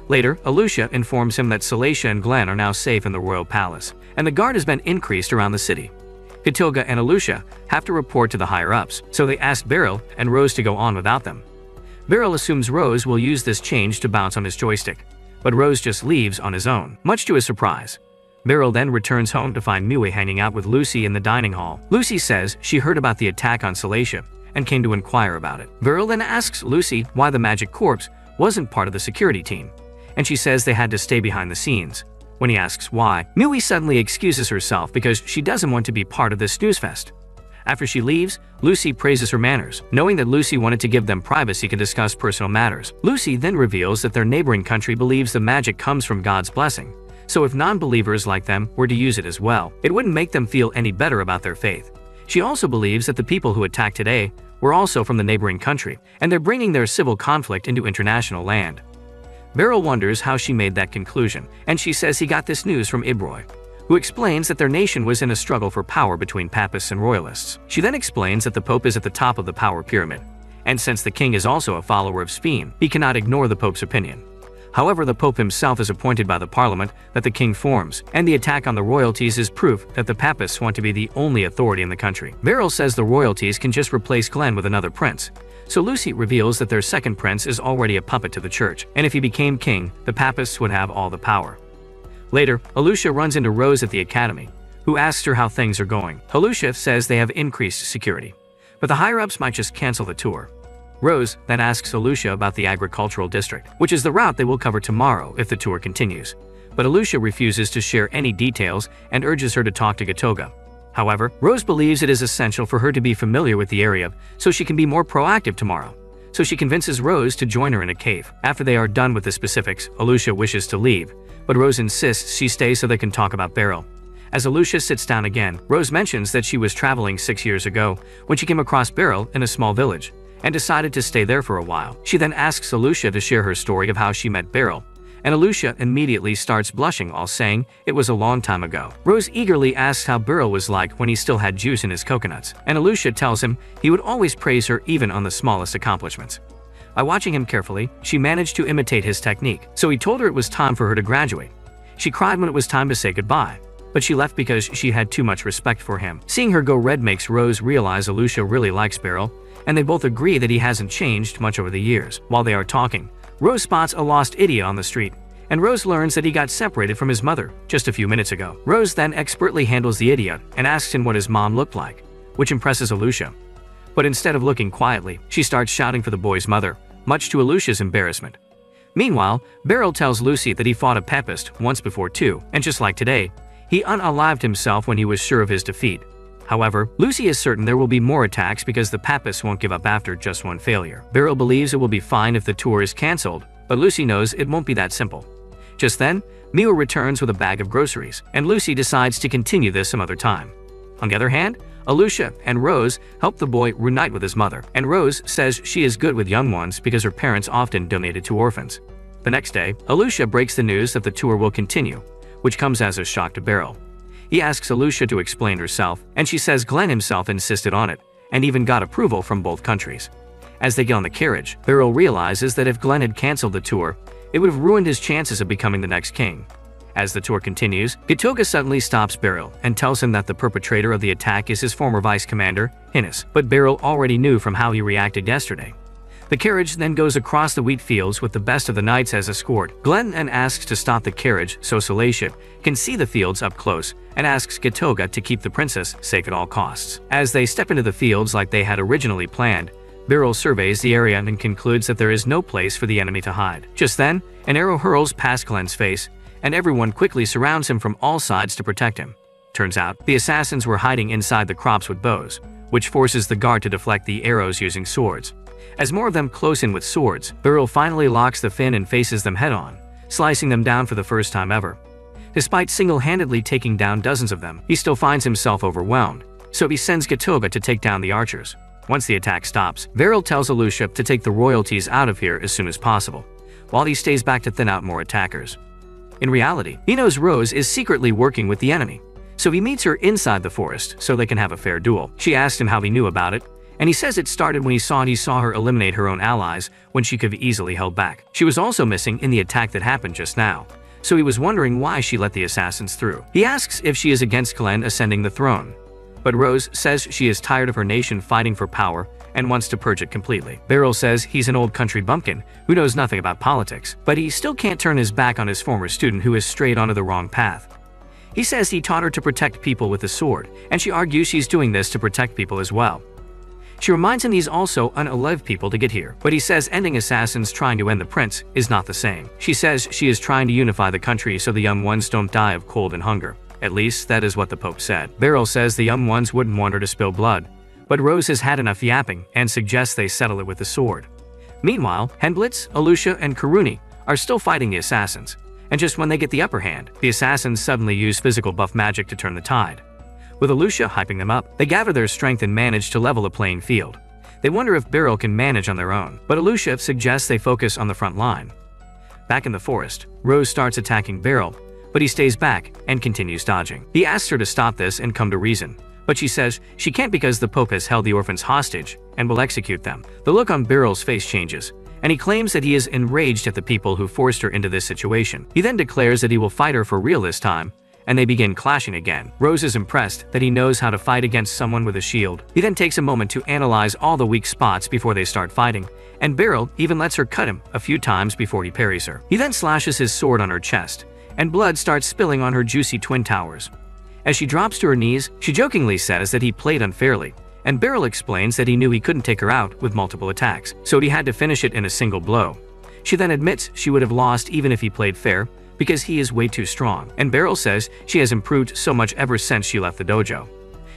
S1: Later, Alucia informs him that Salacia and Glenn are now safe in the royal palace, and the guard has been increased around the city. Katoga and Alucia have to report to the higher-ups, so they ask Beryl and Rose to go on without them. Beryl assumes Rose will use this change to bounce on his joystick, but Rose just leaves on his own, much to his surprise. Beryl then returns home to find Mui hanging out with Lucy in the dining hall. Lucy says she heard about the attack on Salacia and came to inquire about it. Beryl then asks Lucy why the magic corpse wasn't part of the security team, and she says they had to stay behind the scenes. When he asks why, Mui suddenly excuses herself because she doesn't want to be part of this snooze fest. After she leaves, Lucy praises her manners, knowing that Lucy wanted to give them privacy to discuss personal matters. Lucy then reveals that their neighboring country believes the magic comes from God's blessing, so if non-believers like them were to use it as well, it wouldn't make them feel any better about their faith. She also believes that the people who attacked today were also from the neighboring country, and they're bringing their civil conflict into international land. Beryl wonders how she made that conclusion, and she says he got this news from Ibroy, who explains that their nation was in a struggle for power between papists and royalists. She then explains that the Pope is at the top of the power pyramid, and since the king is also a follower of Spain, he cannot ignore the Pope's opinion. However, the Pope himself is appointed by the parliament that the king forms, and the attack on the royalties is proof that the papists want to be the only authority in the country. Beryl says the royalties can just replace Glenn with another prince, so Lucy reveals that their second prince is already a puppet to the church, and if he became king, the papists would have all the power. Later, Alucia runs into Rose at the academy, who asks her how things are going. Alucia says they have increased security, but the higher-ups might just cancel the tour. Rose then asks Alucia about the agricultural district, which is the route they will cover tomorrow if the tour continues. But Alucia refuses to share any details and urges her to talk to Katoga. However, Rose believes it is essential for her to be familiar with the area so she can be more proactive tomorrow. so she convinces Rose to join her in a cave. After they are done with the specifics, Alucia wishes to leave, but Rose insists she stays so they can talk about Beryl. As Alucia sits down again, Rose mentions that she was traveling 6 years ago when she came across Beryl in a small village and decided to stay there for a while. She then asks Alucia to share her story of how she met Beryl, and Alucia immediately starts blushing while saying it was a long time ago. Rose eagerly asks how Beryl was like when he still had juice in his coconuts, and Alucia tells him he would always praise her even on the smallest accomplishments. By watching him carefully, she managed to imitate his technique, so he told her it was time for her to graduate. She cried when it was time to say goodbye, but she left because she had too much respect for him. Seeing her go red makes Rose realize Alucia really likes Beryl, and they both agree that he hasn't changed much over the years. While they are talking, Rose spots a lost idiot on the street, and Rose learns that he got separated from his mother just a few minutes ago. Rose then expertly handles the idiot and asks him what his mom looked like, which impresses Alucia. But instead of looking quietly, she starts shouting for the boy's mother, much to Alucia's embarrassment. Meanwhile, Beryl tells Lucy that he fought a papist once before too, and just like today, he unalived himself when he was sure of his defeat. However, Lucy is certain there will be more attacks because the papists won't give up after just one failure. Beryl believes it will be fine if the tour is cancelled, but Lucy knows it won't be that simple. Just then, Mio returns with a bag of groceries, and Lucy decides to continue this some other time. On the other hand, Alucia and Rose help the boy reunite with his mother, and Rose says she is good with young ones because her parents often donated to orphans. The next day, Alucia breaks the news that the tour will continue, which comes as a shock to Beryl. He asks Alucia to explain herself, and she says Glenn himself insisted on it, and even got approval from both countries. As they get on the carriage, Beryl realizes that if Glenn had cancelled the tour, it would have ruined his chances of becoming the next king. As the tour continues, Gatoga suddenly stops Beryl and tells him that the perpetrator of the attack is his former vice commander, Hinnis, but Beryl already knew from how he reacted yesterday. The carriage then goes across the wheat fields with the best of the knights as escort. Glenn then asks to stop the carriage so Salacia can see the fields up close and asks Gatoga to keep the princess safe at all costs. As they step into the fields like they had originally planned, Beryl surveys the area and concludes that there is no place for the enemy to hide. Just then, an arrow hurls past Glenn's face, and everyone quickly surrounds him from all sides to protect him. Turns out, the assassins were hiding inside the crops with bows, which forces the guard to deflect the arrows using swords. As more of them close in with swords, Beryl finally locks the fin and faces them head-on, slicing them down for the first time ever. Despite single-handedly taking down dozens of them, he still finds himself overwhelmed, so he sends Gatoga to take down the archers. Once the attack stops, Beryl tells Alucia to take the royalties out of here as soon as possible, while he stays back to thin out more attackers. In reality, he knows Rose is secretly working with the enemy, so he meets her inside the forest so they can have a fair duel. She asked him how he knew about it, and he says it started when he saw her eliminate her own allies when she could have easily held back. She was also missing in the attack that happened just now, so he was wondering why she let the assassins through. He asks if she is against Glenn ascending the throne, but Rose says she is tired of her nation fighting for power and wants to purge it completely. Beryl says he's an old country bumpkin who knows nothing about politics, but he still can't turn his back on his former student who has strayed onto the wrong path. He says he taught her to protect people with a sword, and she argues she's doing this to protect people as well. She reminds him he's also unalive people to get here, but he says ending assassins trying to end the prince is not the same. She says she is trying to unify the country so the young ones don't die of cold and hunger. At least, that is what the Pope said. Beryl says the young ones wouldn't want her to spill blood, but Rose has had enough yapping and suggests they settle it with the sword. Meanwhile, Henblitz, Alucia, and Karuni are still fighting the assassins, and just when they get the upper hand, the assassins suddenly use physical buff magic to turn the tide. With Alucia hyping them up, they gather their strength and manage to level the playing field. They wonder if Beryl can manage on their own, but Alucia suggests they focus on the front line. Back in the forest, Rose starts attacking Beryl, but he stays back and continues dodging. He asks her to stop this and come to reason, but she says she can't because the Pope has held the orphans hostage and will execute them. The look on Beryl's face changes, and he claims that he is enraged at the people who forced her into this situation. He then declares that he will fight her for real this time, and they begin clashing again. Rose is impressed that he knows how to fight against someone with a shield. He then takes a moment to analyze all the weak spots before they start fighting, and Beryl even lets her cut him a few times before he parries her. He then slashes his sword on her chest, and blood starts spilling on her juicy twin towers. As she drops to her knees, she jokingly says that he played unfairly, and Beryl explains that he knew he couldn't take her out with multiple attacks, so he had to finish it in a single blow. She then admits she would have lost even if he played fair, because he is way too strong, and Beryl says she has improved so much ever since she left the dojo.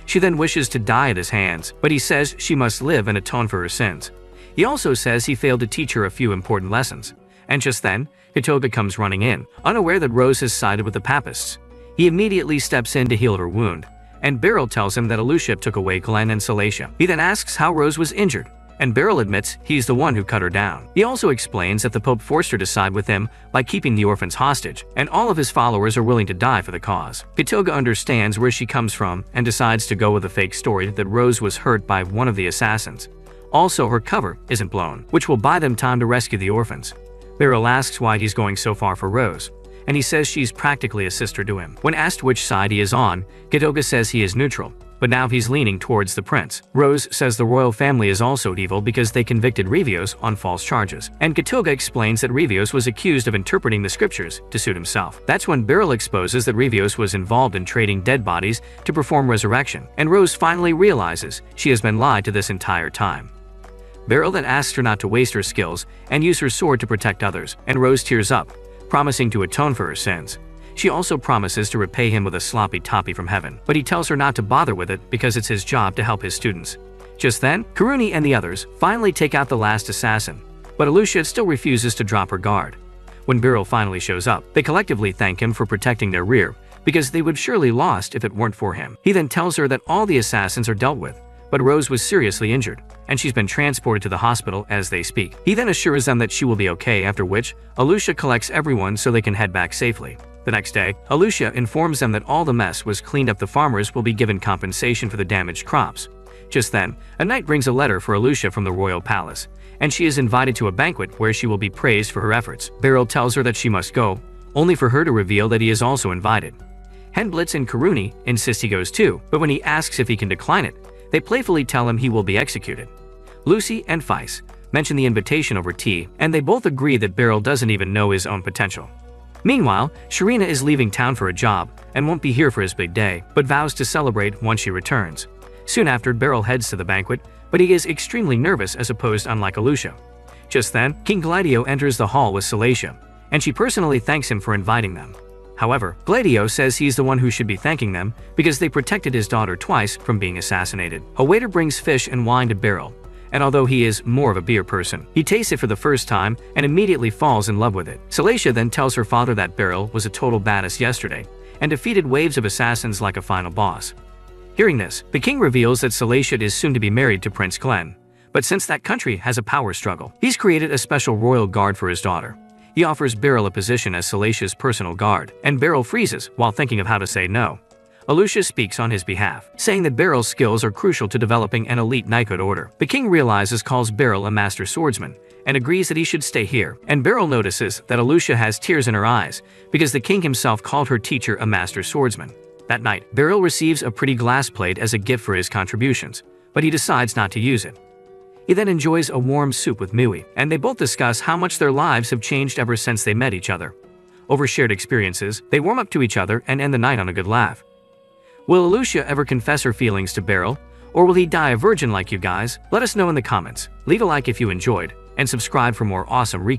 S1: She then wishes to die at his hands, but he says she must live and atone for her sins. He also says he failed to teach her a few important lessons. And just then, Katoga comes running in, unaware that Rose has sided with the Papists. He immediately steps in to heal her wound, and Beryl tells him that Alucia took away Glenn and Salacia. He then asks how Rose was injured, and Beryl admits he's the one who cut her down. He also explains that the Pope forced her to side with him by keeping the orphans hostage, and all of his followers are willing to die for the cause. Katoga understands where she comes from and decides to go with a fake story that Rose was hurt by one of the assassins. Also, her cover isn't blown, which will buy them time to rescue the orphans. Beryl asks why he's going so far for Rose, and he says she's practically a sister to him. When asked which side he is on, Katoga says he is neutral, but now he's leaning towards the prince. Rose says the royal family is also evil because they convicted Revios on false charges, and Katoga explains that Revios was accused of interpreting the scriptures to suit himself. That's when Beryl exposes that Revios was involved in trading dead bodies to perform resurrection, and Rose finally realizes she has been lied to this entire time. Beryl then asks her not to waste her skills and use her sword to protect others, and Rose tears up, promising to atone for her sins. She also promises to repay him with a sloppy toppy from heaven, but he tells her not to bother with it because it's his job to help his students. Just then, Karuni and the others finally take out the last assassin, but Alucia still refuses to drop her guard. When Beryl finally shows up, they collectively thank him for protecting their rear, because they would surely lost if it weren't for him. He then tells her that all the assassins are dealt with, but Rose was seriously injured, and she's been transported to the hospital as they speak. He then assures them that she will be okay, after which Alucia collects everyone so they can head back safely. The next day, Alucia informs them that all the mess was cleaned up. The farmers will be given compensation for the damaged crops. Just then, a knight brings a letter for Alucia from the royal palace, and she is invited to a banquet where she will be praised for her efforts. Beryl tells her that she must go, only for her to reveal that he is also invited. Henblitz and Karuni insist he goes too, but when he asks if he can decline it, they playfully tell him he will be executed. Lucy and Feis mention the invitation over tea, and they both agree that Beryl doesn't even know his own potential. Meanwhile, Sharina is leaving town for a job and won't be here for his big day, but vows to celebrate once she returns. Soon after, Beryl heads to the banquet, but he is extremely nervous as opposed unlike Alucia. Just then, King Gladio enters the hall with Salacia, and she personally thanks him for inviting them. However, Gladio says he's the one who should be thanking them because they protected his daughter twice from being assassinated. A waiter brings fish and wine to Beryl, and although he is more of a beer person, he tastes it for the first time and immediately falls in love with it. Salacia then tells her father that Beryl was a total badass yesterday and defeated waves of assassins like a final boss. Hearing this, the king reveals that Salacia is soon to be married to Prince Glenn, but since that country has a power struggle, he's created a special royal guard for his daughter. He offers Beryl a position as Salacia's personal guard, and Beryl freezes while thinking of how to say no. Alucia speaks on his behalf, saying that Beryl's skills are crucial to developing an elite knighthood order. The king realizes calls Beryl a master swordsman, and agrees that he should stay here, and Beryl notices that Alucia has tears in her eyes because the king himself called her teacher a master swordsman. That night, Beryl receives a pretty glass plate as a gift for his contributions, but he decides not to use it. He then enjoys a warm soup with Mui, and they both discuss how much their lives have changed ever since they met each other. Over shared experiences, they warm up to each other and end the night on a good laugh. Will Alucia ever confess her feelings to Beryl, or will he die a virgin like you guys? Let us know in the comments. Leave a like if you enjoyed, and subscribe for more awesome recaps.